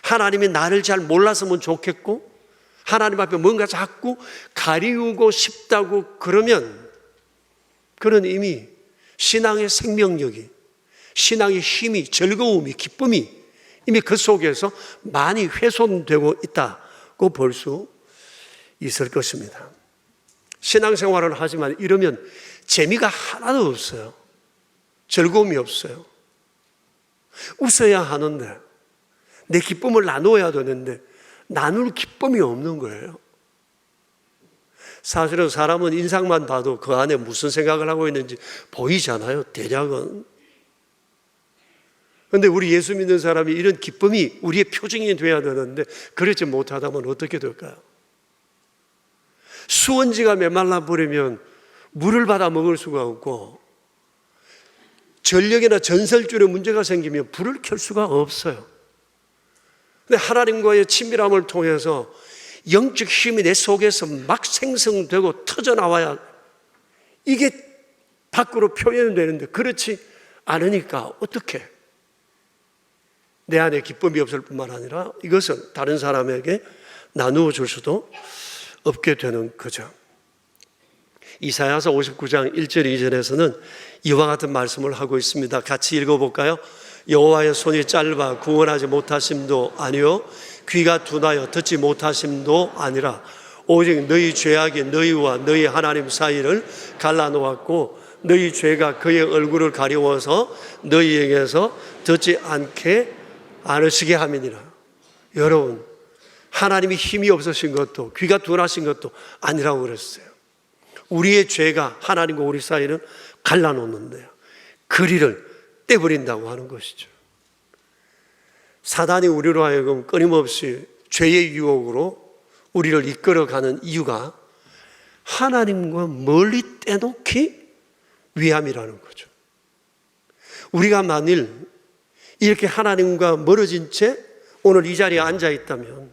하나님이 나를 잘 몰랐으면 좋겠고 하나님 앞에 뭔가 자꾸 가리우고 싶다고 그러면 그는 이미 신앙의 생명력이 신앙의 힘이, 즐거움이, 기쁨이 이미 그 속에서 많이 훼손되고 있다고 볼 수 있을 것입니다. 신앙생활을 하지만 이러면 재미가 하나도 없어요. 즐거움이 없어요. 웃어야 하는데, 내 기쁨을 나누어야 되는데 나눌 기쁨이 없는 거예요. 사실은 사람은 인상만 봐도 그 안에 무슨 생각을 하고 있는지 보이잖아요, 대략은. 그런데 우리 예수 믿는 사람이 이런 기쁨이 우리의 표징이 돼야 되는데 그렇지 못하다면 어떻게 될까요? 수원지가 메말라 버리면 물을 받아 먹을 수가 없고, 전력이나 전설줄에 문제가 생기면 불을 켤 수가 없어요. 근데 하나님과의 친밀함을 통해서 영적 힘이 내 속에서 막 생성되고 터져나와야 이게 밖으로 표현이 되는데, 그렇지 않으니까 어떻게? 내 안에 기쁨이 없을 뿐만 아니라 이것은 다른 사람에게 나누어 줄 수도 없게 되는 거죠. 이사야서 59장 1절 2절에서는 이와 같은 말씀을 하고 있습니다. 같이 읽어볼까요? 여호와의 손이 짧아 구원하지 못하심도 아니요 귀가 둔하여 듣지 못하심도 아니라 오직 너희 죄악이 너희와 너희 하나님 사이를 갈라놓았고 너희 죄가 그의 얼굴을 가리워서 너희에게서 듣지 않으시게 함이니라. 여러분, 하나님이 힘이 없으신 것도 귀가 둔하신 것도 아니라고 그랬어요. 우리의 죄가 하나님과 우리 사이를 갈라놓는데요, 거리를 떼버린다고 하는 것이죠. 사단이 우리로 하여금 끊임없이 죄의 유혹으로 우리를 이끌어가는 이유가 하나님과 멀리 떼놓기 위함이라는 거죠. 우리가 만일 이렇게 하나님과 멀어진 채 오늘 이 자리에 앉아 있다면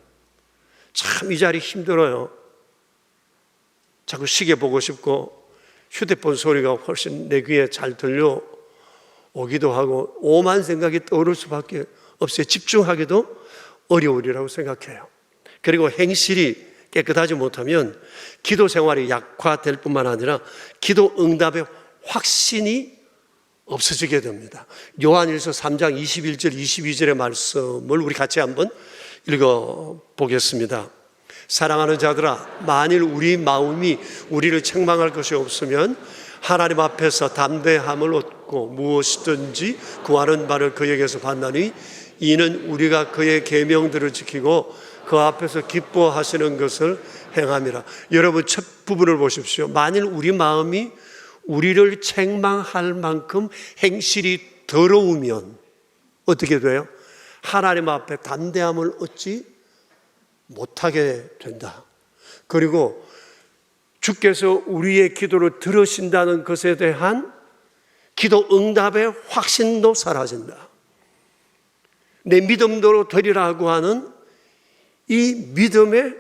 참 이 자리 힘들어요. 자꾸 시계 보고 싶고 휴대폰 소리가 훨씬 내 귀에 잘 들려오기도 하고 오만 생각이 떠오를 수밖에 없어요. 집중하기도 어려우리라고 생각해요. 그리고 행실이 깨끗하지 못하면 기도 생활이 약화될 뿐만 아니라 기도 응답의 확신이 없어지게 됩니다. 요한일서 3장 21절 22절의 말씀을 우리 같이 한번 읽어보겠습니다. 사랑하는 자들아, 만일 우리 마음이 우리를 책망할 것이 없으면 하나님 앞에서 담대함을 얻고 무엇이든지 구하는 바를 그에게서 받나니 이는 우리가 그의 계명들을 지키고 그 앞에서 기뻐하시는 것을 행함이라. 여러분, 첫 부분을 보십시오. 만일 우리 마음이 우리를 책망할 만큼 행실이 더러우면 어떻게 돼요? 하나님 앞에 담대함을 얻지 못하게 된다. 그리고 주께서 우리의 기도를 들으신다는 것에 대한 기도 응답의 확신도 사라진다. 내 믿음대로 되리라고 하는 이 믿음의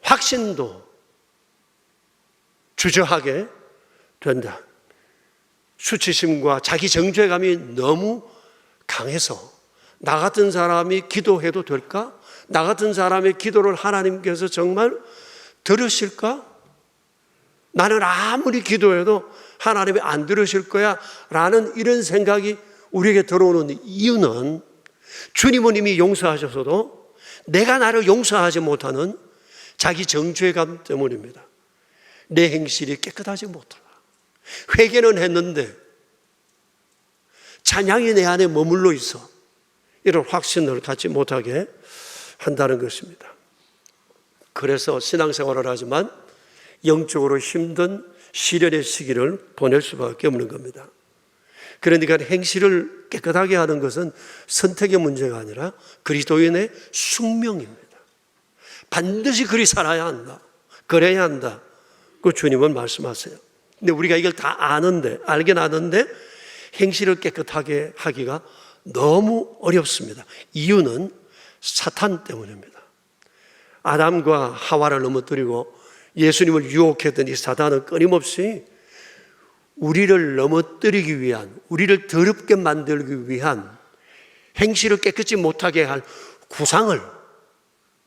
확신도 주저하게 된다. 수치심과 자기 정죄감이 너무 강해서 나 같은 사람이 기도해도 될까? 나 같은 사람의 기도를 하나님께서 정말 들으실까? 나는 아무리 기도해도 하나님이 안 들으실 거야 라는 이런 생각이 우리에게 들어오는 이유는 주님은 이미 용서하셔서도 내가 나를 용서하지 못하는 자기 정죄감 때문입니다. 내 행실이 깨끗하지 못하다. 회개는 했는데 찬양이 내 안에 머물러 있어 이런 확신을 갖지 못하게 한다는 것입니다. 그래서 신앙생활을 하지만 영적으로 힘든 시련의 시기를 보낼 수밖에 없는 겁니다. 그러니까 행실을 깨끗하게 하는 것은 선택의 문제가 아니라 그리스도인의 숙명입니다. 반드시 그리 살아야 한다. 그래야 한다. 그 주님은 말씀하세요. 근데 우리가 이걸 다 아는데, 알긴 아는데 행실을 깨끗하게 하기가 너무 어렵습니다. 이유는 사탄 때문입니다. 아담과 하와를 넘어뜨리고 예수님을 유혹했던 이 사탄은 끊임없이 우리를 넘어뜨리기 위한, 우리를 더럽게 만들기 위한 행실을 깨끗이 못하게 할 구상을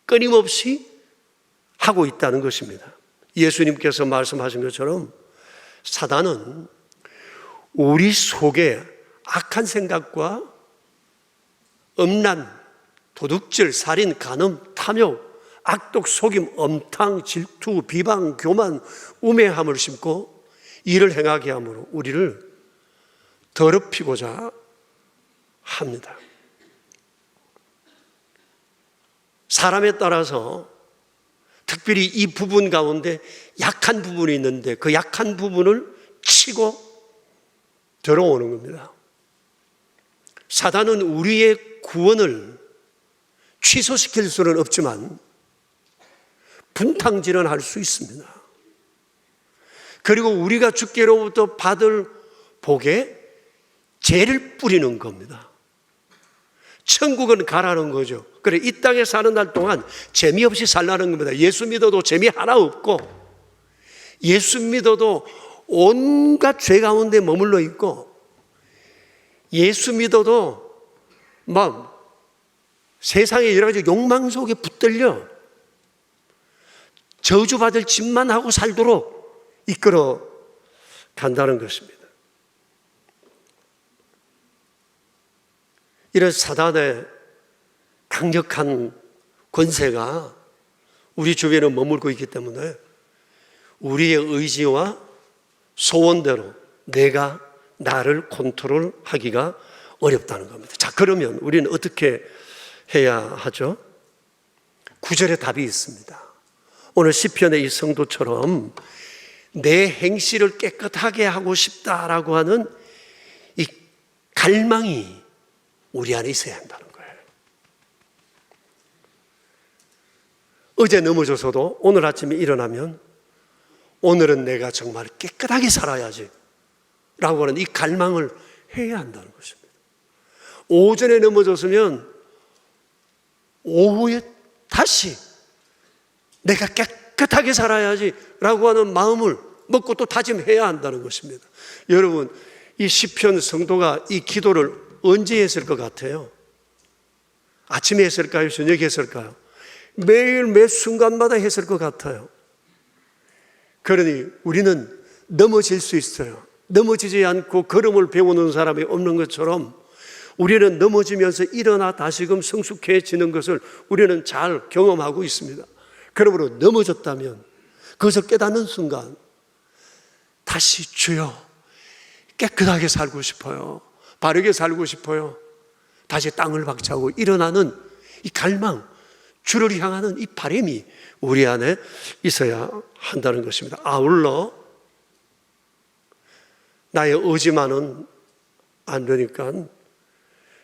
끊임없이 하고 있다는 것입니다. 예수님께서 말씀하신 것처럼 사단은 우리 속에 악한 생각과 음란, 도둑질, 살인, 간음, 탐욕, 악독, 속임, 엄탕, 질투, 비방, 교만, 우매함을 심고 이를 행하게 함으로 우리를 더럽히고자 합니다. 사람에 따라서 특별히 이 부분 가운데 약한 부분이 있는데 그 약한 부분을 치고 들어오는 겁니다. 사단은 우리의 구원을 취소시킬 수는 없지만 분탕질은 할 수 있습니다. 그리고 우리가 주께로부터 받을 복에 죄를 뿌리는 겁니다. 천국은 가라는 거죠. 그래, 이 땅에 사는 날 동안 재미없이 살라는 겁니다. 예수 믿어도 재미 하나 없고, 예수 믿어도 온갖 죄 가운데 머물러 있고, 예수 믿어도 막 세상의 여러 가지 욕망 속에 붙들려 저주받을 짓만 하고 살도록 이끌어 간다는 것입니다. 이런 사단의 강력한 권세가 우리 주변에 머물고 있기 때문에 우리의 의지와 소원대로 내가 나를 컨트롤하기가 어렵다는 겁니다. 자, 그러면 우리는 어떻게 해야 하죠? 9절에 답이 있습니다. 오늘 시편의 이 성도처럼 내 행실을 깨끗하게 하고 싶다라고 하는 이 갈망이 우리 안에 있어야 한다는 거예요. 어제 넘어져서도 오늘 아침에 일어나면 오늘은 내가 정말 깨끗하게 살아야지 라고 하는 이 갈망을 해야 한다는 것입니다. 오전에 넘어졌으면 오후에 다시 내가 깨끗하게 살아야지 라고 하는 마음을 먹고 또 다짐해야 한다는 것입니다. 여러분, 이 시편 성도가 이 기도를 언제 했을 것 같아요? 아침에 했을까요? 저녁에 했을까요? 매일 매 순간마다 했을 것 같아요. 그러니 우리는 넘어질 수 있어요. 넘어지지 않고 걸음을 배우는 사람이 없는 것처럼 우리는 넘어지면서 일어나 다시금 성숙해지는 것을 우리는 잘 경험하고 있습니다. 그러므로 넘어졌다면 그것을 깨닫는 순간 다시 주여 깨끗하게 살고 싶어요. 바르게 살고 싶어요. 다시 땅을 박차고 일어나는 이 갈망, 주를 향하는 이 바람이 우리 안에 있어야 한다는 것입니다. 아울러 나의 의지만은 안 되니까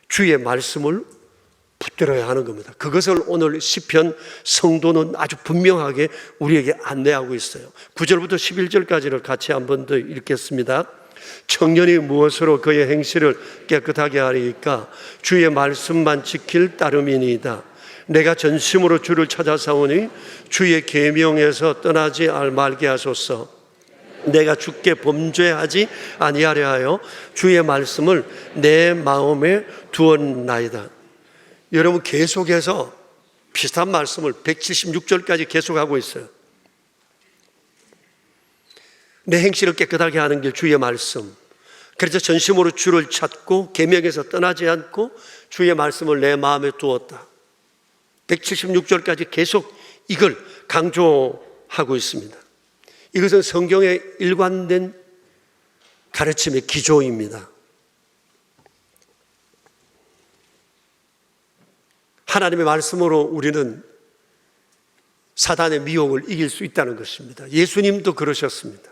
주의 말씀을 붙들어야 하는 겁니다. 그것을 오늘 시편 성도는 아주 분명하게 우리에게 안내하고 있어요. 9절부터 11절까지를 같이 한 번 더 읽겠습니다. 청년이 무엇으로 그의 행실을 깨끗하게 하리이까? 주의 말씀만 지킬 따름이니이다. 내가 전심으로 주를 찾아사오니 주의 계명에서 떠나지 말게 하소서. 내가 주께 범죄하지 아니하려 하여 주의 말씀을 내 마음에 두었나이다. 여러분, 계속해서 비슷한 말씀을 176절까지 계속하고 있어요. 내 행실을 깨끗하게 하는 길 주의 말씀. 그래서 전심으로 주를 찾고 계명에서 떠나지 않고 주의 말씀을 내 마음에 두었다. 176절까지 계속 이걸 강조하고 있습니다. 이것은 성경의 일관된 가르침의 기조입니다. 하나님의 말씀으로 우리는 사단의 미혹을 이길 수 있다는 것입니다. 예수님도 그러셨습니다.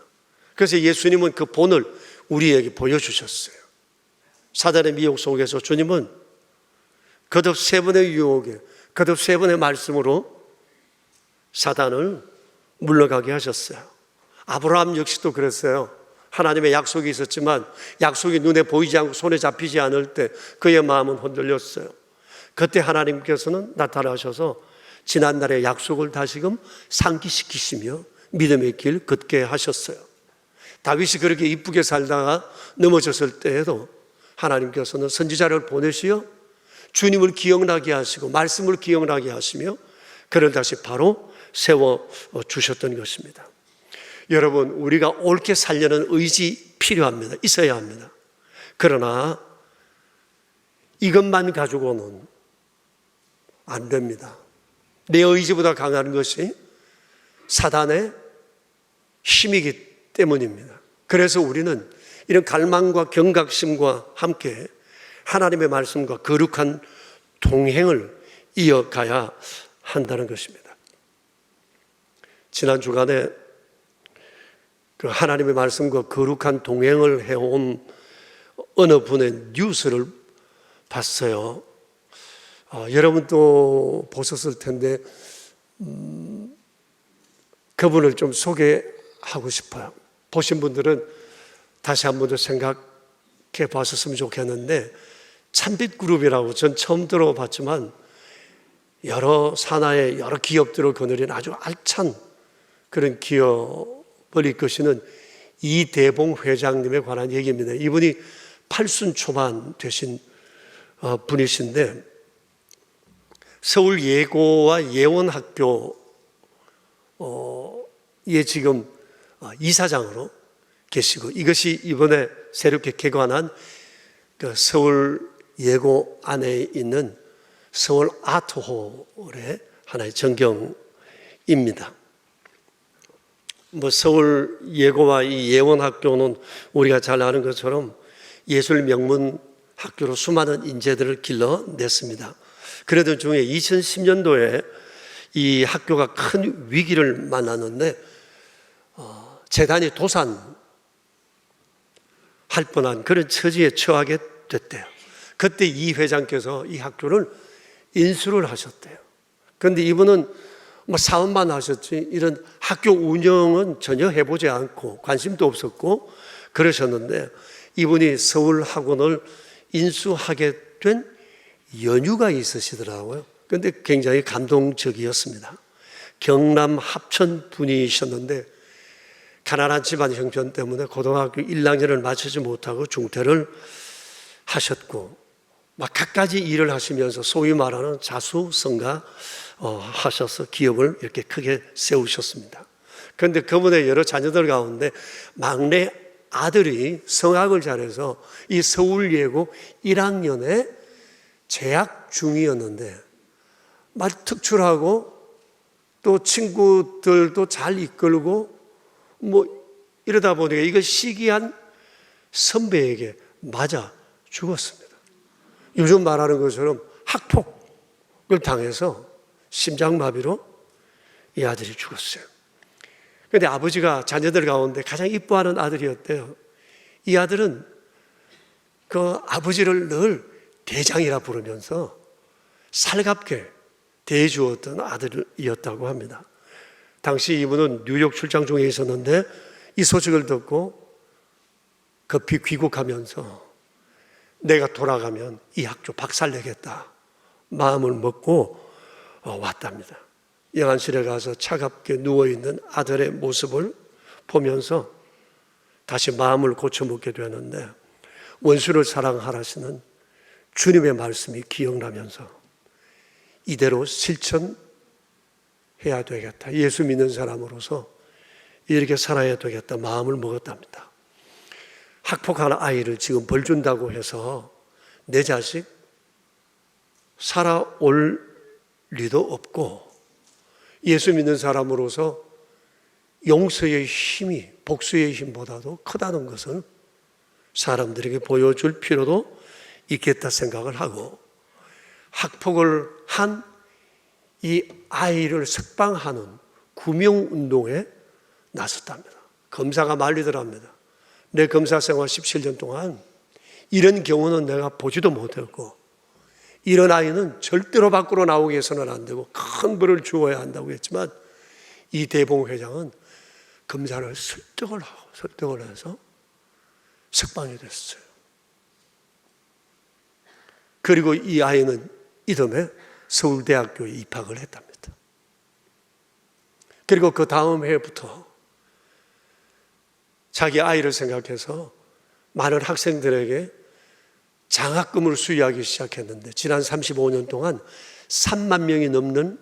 그래서 예수님은 그 본을 우리에게 보여주셨어요. 사단의 미혹 속에서 주님은 거듭 세 번의 유혹에 거듭 세 번의 말씀으로 사단을 물러가게 하셨어요. 아브라함 역시도 그랬어요. 하나님의 약속이 있었지만 약속이 눈에 보이지 않고 손에 잡히지 않을 때 그의 마음은 흔들렸어요. 그때 하나님께서는 나타나셔서 지난날의 약속을 다시금 상기시키시며 믿음의 길 걷게 하셨어요. 다윗이 그렇게 이쁘게 살다가 넘어졌을 때에도 하나님께서는 선지자를 보내시어 주님을 기억나게 하시고 말씀을 기억나게 하시며 그를 다시 바로 세워주셨던 것입니다. 여러분, 우리가 옳게 살려는 의지 필요합니다. 있어야 합니다. 그러나 이것만 가지고는 안 됩니다. 내 의지보다 강한 것이 사단의 힘이기 때문입니다. 그래서 우리는 이런 갈망과 경각심과 함께 하나님의 말씀과 거룩한 동행을 이어가야 한다는 것입니다. 지난 주간에 그 하나님의 말씀과 거룩한 동행을 해온 어느 분의 뉴스를 봤어요. 여러분도 보셨을 텐데 그분을 좀 소개하고 싶어요. 보신 분들은 다시 한 번 더 생각해 봤었으면 좋겠는데, 참빛그룹이라고 전 처음 들어봤지만 여러 산하의 여러 기업들을 거느린 아주 알찬 그런 기업을 이끄시는 이대봉 회장님에 관한 얘기입니다. 이분이 80 초반 되신 분이신데 서울 예고와 예원학교에 지금 이사장으로 계시고, 이것이 이번에 새롭게 개관한 그 서울 예고 안에 있는 서울 아트홀의 하나의 전경입니다. 서울 예고와 이 예원학교는 우리가 잘 아는 것처럼 예술 명문 학교로 수많은 인재들을 길러냈습니다. 그러던 중에 2010년도에 이 학교가 큰 위기를 만났는데 재단이 도산할 뻔한 그런 처지에 처하게 됐대요. 그때 이 회장께서 이 학교를 인수를 하셨대요. 그런데 이분은 사업만 하셨지 이런 학교 운영은 전혀 해보지 않고 관심도 없었고 그러셨는데, 이분이 서울 학원을 인수하게 된 연유가 있으시더라고요. 그런데 굉장히 감동적이었습니다. 경남 합천 분이셨는데 가난한 집안 형편 때문에 고등학교 1학년을 마치지 못하고 중퇴를 하셨고 갖가지 일을 하시면서 소위 말하는 자수성가 하셔서 기업을 이렇게 크게 세우셨습니다. 그런데 그분의 여러 자녀들 가운데 막내 아들이 성악을 잘해서 이 서울예고 1학년에 재학 중이었는데 특출하고 또 친구들도 잘 이끌고 이러다 보니까 이걸 시기한 선배에게 맞아 죽었습니다. 요즘 말하는 것처럼 학폭을 당해서 심장마비로 이 아들이 죽었어요. 그런데 아버지가 자녀들 가운데 가장 이뻐하는 아들이었대요. 이 아들은 그 아버지를 늘 대장이라 부르면서 살갑게 대해주었던 아들이었다고 합니다. 당시 이분은 뉴욕 출장 중에 있었는데 이 소식을 듣고 급히 귀국하면서 내가 돌아가면 이 학교 박살내겠다 마음을 먹고 왔답니다. 영안실에 가서 차갑게 누워있는 아들의 모습을 보면서 다시 마음을 고쳐먹게 되는데, 원수를 사랑하라시는 주님의 말씀이 기억나면서 이대로 실천해야 되겠다, 예수 믿는 사람으로서 이렇게 살아야 되겠다 마음을 먹었답니다. 학폭하는 아이를 지금 벌 준다고 해서 내 자식 살아올 리도 없고, 예수 믿는 사람으로서 용서의 힘이 복수의 힘보다도 크다는 것을 사람들에게 보여줄 필요도 있겠다 생각을 하고, 학폭을 한 이 아이를 석방하는 구명운동에 나섰답니다. 검사가 말리더랍니다. 내 검사 생활 17년 동안 이런 경우는 내가 보지도 못했고, 이런 아이는 절대로 밖으로 나오게 해서는 안 되고 큰 벌을 주어야 한다고 했지만, 이 대봉 회장은 검사를 설득을 해서 석방이 됐어요. 그리고 이 아이는 이듬해 서울대학교에 입학을 했답니다. 그리고 그 다음 해부터 자기 아이를 생각해서 많은 학생들에게 장학금을 수여하기 시작했는데, 지난 35년 동안 3만 명이 넘는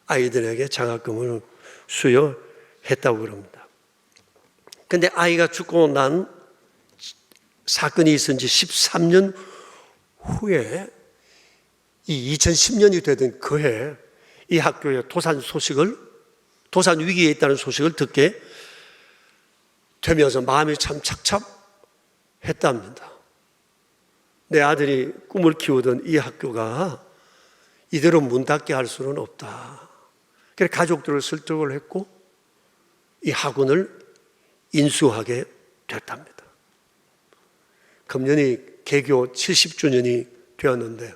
아이들에게 장학금을 수여했다고 그럽니다. 그런데 아이가 죽고 난 사건이 있은 지 13년 후에 이 2010년이 되던 그해 이 학교의 도산 위기에 있다는 소식을 듣게 되면서 마음이 참 착잡했답니다. 내 아들이 꿈을 키우던 이 학교가 이대로 문 닫게 할 수는 없다. 그래서 가족들을 설득을 했고 이 학원을 인수하게 됐답니다. 금년이 개교 70주년이 되었는데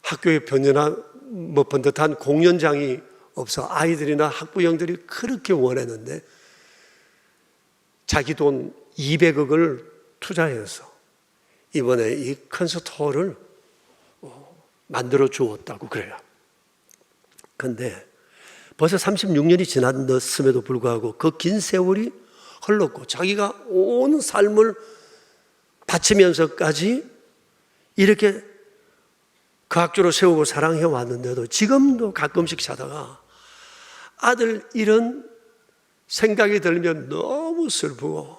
학교에 번듯한 공연장이 없어 아이들이나 학부형들이 그렇게 원했는데 자기 돈 200억을 투자해서 이번에 이 콘서트홀을 만들어 주었다고 그래요. 그런데 벌써 36년이 지났음에도 불구하고 그 긴 세월이 흘렀고 자기가 온 삶을 바치면서까지 이렇게 그 학교를 세우고 사랑해 왔는데도 지금도 가끔씩 자다가 아들 이런 생각이 들면 너무 슬프고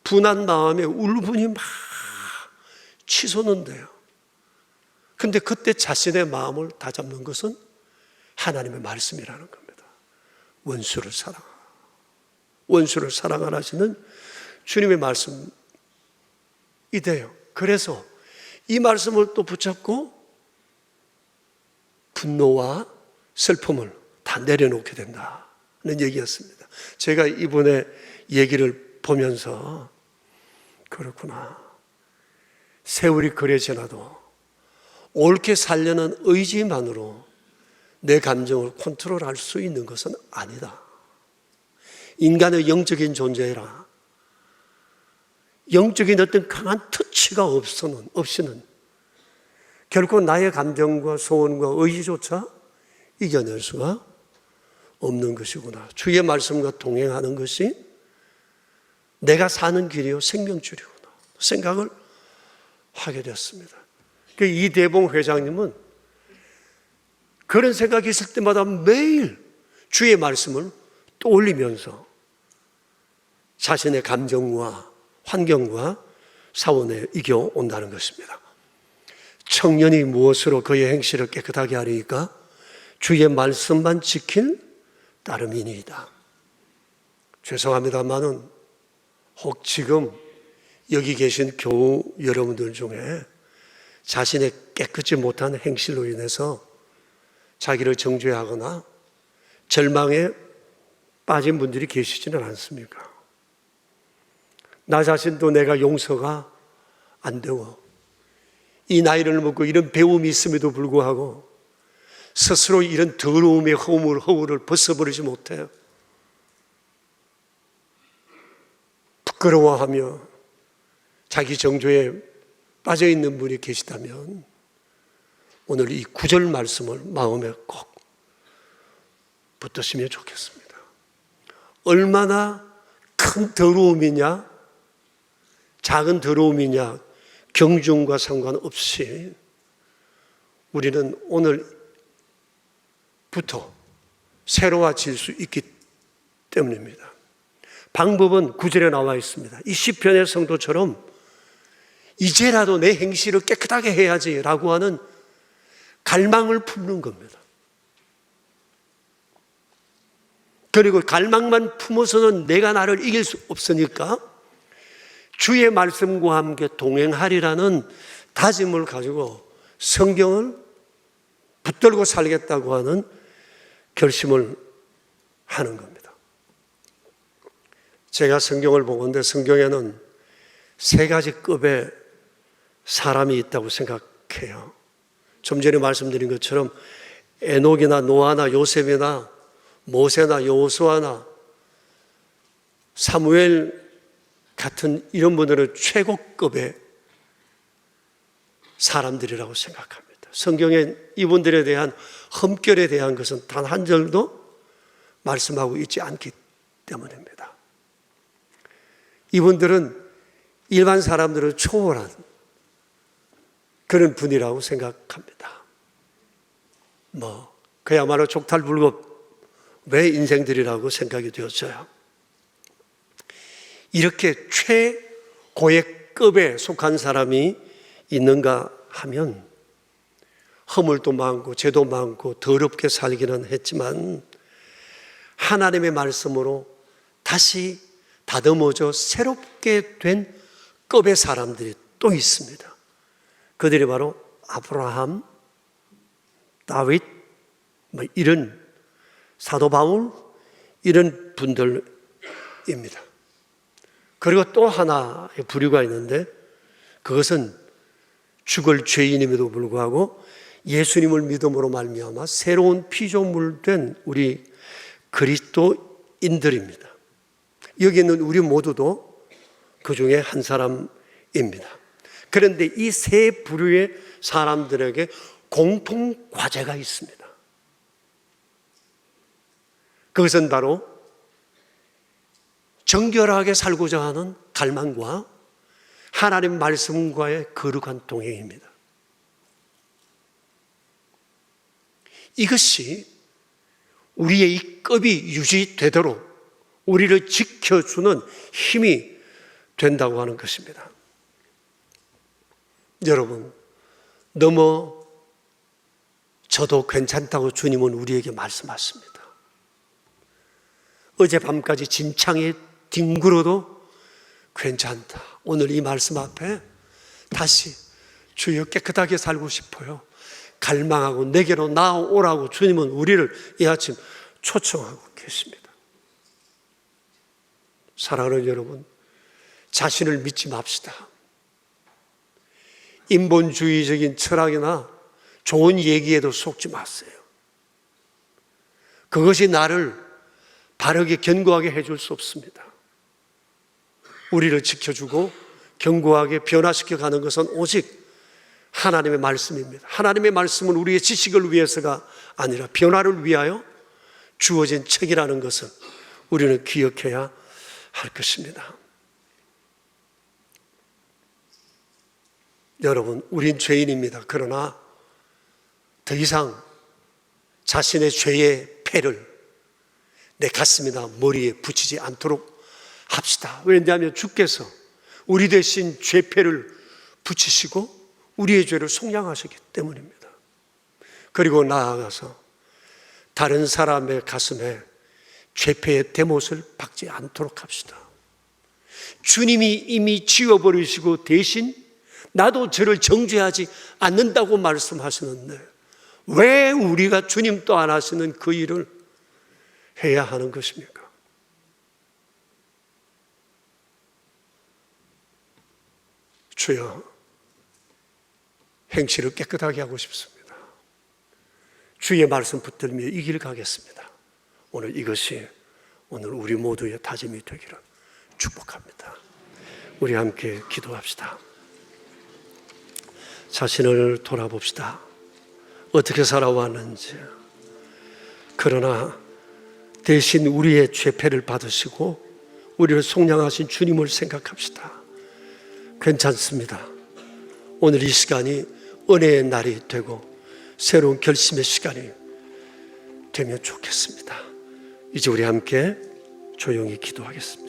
분한 마음에 울분이 막 치솟는데요. 근데 그때 자신의 마음을 다잡는 것은 하나님의 말씀이라는 겁니다. 원수를 사랑하라 하시는 주님의 말씀이 돼요. 그래서 이 말씀을 또 붙잡고 분노와 슬픔을 다 내려놓게 된다는 얘기였습니다. 제가 이분의 얘기를 보면서 그렇구나. 세월이 그래 지나도 옳게 살려는 의지만으로 내 감정을 컨트롤할 수 있는 것은 아니다. 인간의 영적인 존재라 영적인 어떤 강한 터치가 없이는 결코 나의 감정과 소원과 의지조차 이겨낼 수가 없는 것이구나. 주의 말씀과 동행하는 것이 내가 사는 길이요 생명줄이구나 생각을 하게 됐습니다. 이 대봉 회장님은 그런 생각이 있을 때마다 매일 주의 말씀을 떠올리면서 자신의 감정과 환경과 사원에 이겨온다는 것입니다. 청년이 무엇으로 그의 행실을 깨끗하게 하리까? 주의 말씀만 지킬 따름이니이다. 죄송합니다만은 혹 지금 여기 계신 교우 여러분들 중에 자신의 깨끗이 못한 행실로 인해서 자기를 정죄하거나 절망에 빠진 분들이 계시지는 않습니까? 나 자신도 내가 용서가 안 되고 이 나이를 먹고 이런 배움이 있음에도 불구하고 스스로 이런 더러움의 허울을 벗어버리지 못해요. 부끄러워하며 자기 정죄에 빠져있는 분이 계시다면 오늘 이 9절 말씀을 마음에 꼭 붙드시면 좋겠습니다. 얼마나 큰 더러움이냐 작은 더러움이냐 경중과 상관없이 우리는 오늘부터 새로워질 수 있기 때문입니다. 방법은 9절에 나와 있습니다. 이 시편의 성도처럼 이제라도 내 행실을 깨끗하게 해야지라고 하는 갈망을 품는 겁니다. 그리고 갈망만 품어서는 내가 나를 이길 수 없으니까 주의 말씀과 함께 동행하리라는 다짐을 가지고 성경을 붙들고 살겠다고 하는 결심을 하는 겁니다. 제가 성경을 보건대 성경에는 3가지 급의 사람이 있다고 생각해요. 좀 전에 말씀드린 것처럼 에녹이나 노아나 요셉이나 모세나 여호수아나 사무엘 같은 이런 분들은 최고급의 사람들이라고 생각합니다. 성경에 이분들에 대한 흠결에 대한 것은 단 한 절도 말씀하고 있지 않기 때문입니다. 이분들은 일반 사람들을 초월한 그런 분이라고 생각합니다. 그야말로 족탈불급의 인생들이라고 생각이 되었어요. 이렇게 최고의 급에 속한 사람이 있는가 하면 허물도 많고 죄도 많고 더럽게 살기는 했지만 하나님의 말씀으로 다시 다듬어져 새롭게 된 급의 사람들이 또 있습니다. 그들이 바로 아브라함, 다윗, 이런 사도 바울 이런 분들입니다. 그리고 또 하나의 부류가 있는데 그것은 죽을 죄인임에도 불구하고 예수님을 믿음으로 말미암아 새로운 피조물 된 우리 그리스도인들입니다. 여기 있는 우리 모두도 그 중에 한 사람입니다. 그런데 이 세 부류의 사람들에게 공통 과제가 있습니다. 그것은 바로 정결하게 살고자 하는 갈망과 하나님 말씀과의 거룩한 동행입니다. 이것이 우리의 이 급이 유지되도록 우리를 지켜주는 힘이 된다고 하는 것입니다. 여러분, 너무 저도 괜찮다고 주님은 우리에게 말씀하십니다. 어젯밤까지 진창에 뒹굴어도 괜찮다. 오늘 이 말씀 앞에 다시 주여 깨끗하게 살고 싶어요. 갈망하고 내게로 나오라고 주님은 우리를 이 아침 초청하고 계십니다. 사랑하는 여러분, 자신을 믿지 맙시다. 인본주의적인 철학이나 좋은 얘기에도 속지 마세요. 그것이 나를 바르게 견고하게 해줄 수 없습니다. 우리를 지켜주고 견고하게 변화시켜 가는 것은 오직 하나님의 말씀입니다. 하나님의 말씀은 우리의 지식을 위해서가 아니라 변화를 위하여 주어진 책이라는 것을 우리는 기억해야 할 것입니다. 여러분, 우린 죄인입니다. 그러나 더 이상 자신의 죄의 패를 내 가슴이나 머리에 붙이지 않도록 합시다. 왜냐하면 주께서 우리 대신 죄패를 붙이시고 우리의 죄를 속량하셨기 때문입니다. 그리고 나아가서 다른 사람의 가슴에 죄패의 대못을 박지 않도록 합시다. 주님이 이미 지워버리시고 대신 나도 저를 정죄하지 않는다고 말씀하시는데 왜 우리가 주님 또 안 하시는 그 일을 해야 하는 것입니까? 주여, 행실을 깨끗하게 하고 싶습니다. 주의 말씀 붙들며 이 길 가겠습니다. 오늘 이것이 오늘 우리 모두의 다짐이 되기를 축복합니다. 우리 함께 기도합시다. 자신을 돌아봅시다. 어떻게 살아왔는지. 그러나 대신 우리의 죄패를 받으시고 우리를 속량하신 주님을 생각합시다. 괜찮습니다. 오늘 이 시간이 은혜의 날이 되고 새로운 결심의 시간이 되면 좋겠습니다. 이제 우리 함께 조용히 기도하겠습니다.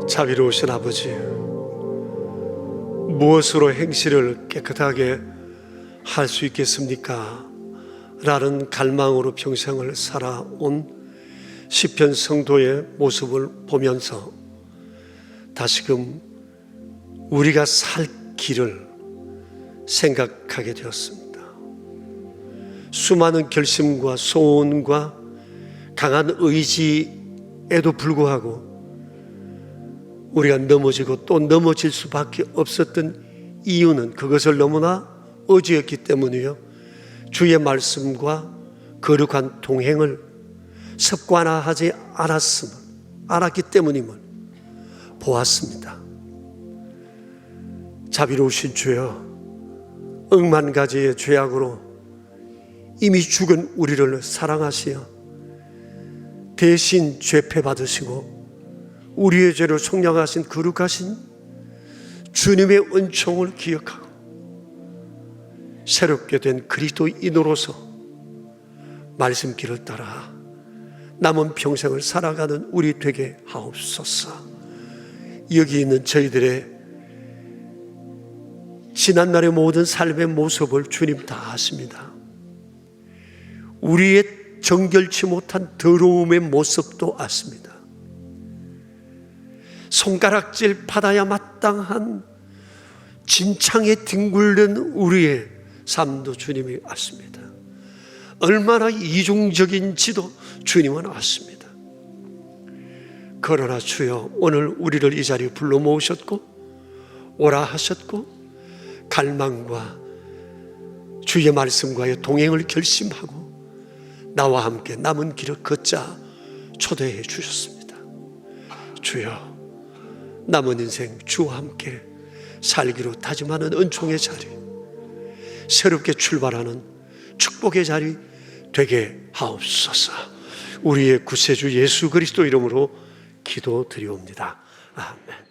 자비로우신 아버지, 무엇으로 행실을 깨끗하게 할 수 있겠습니까? 라는 갈망으로 평생을 살아온 시편 성도의 모습을 보면서 다시금 우리가 살 길을 생각하게 되었습니다. 수많은 결심과 소원과 강한 의지에도 불구하고 우리가 넘어지고 또 넘어질 수밖에 없었던 이유는 그것을 너무나 의지했기 때문이요, 주의 말씀과 거룩한 동행을 습관화하지 않았기 때문임을 보았습니다. 자비로우신 주여, 억만 가지의 죄악으로 이미 죽은 우리를 사랑하시어 대신 죄패 받으시고 우리의 죄를 속량하신 거룩하신 주님의 은총을 기억하고 새롭게 된 그리스도인으로서 말씀길을 따라 남은 평생을 살아가는 우리 되게 하옵소서. 여기 있는 저희들의 지난날의 모든 삶의 모습을 주님 다 아십니다. 우리의 정결치 못한 더러움의 모습도 아십니다. 손가락질 받아야 마땅한 진창에 뒹굴는 우리의 삶도 주님이 아십니다. 얼마나 이중적인지도 주님은 아십니다. 그러나 주여, 오늘 우리를 이 자리에 불러 모으셨고 오라 하셨고 갈망과 주의 말씀과의 동행을 결심하고 나와 함께 남은 길을 걷자 초대해 주셨습니다. 주여, 남은 인생 주와 함께 살기로 다짐하는 은총의 자리, 새롭게 출발하는 축복의 자리 되게 하옵소서. 우리의 구세주 예수 그리스도 이름으로 기도드리옵니다. 아멘.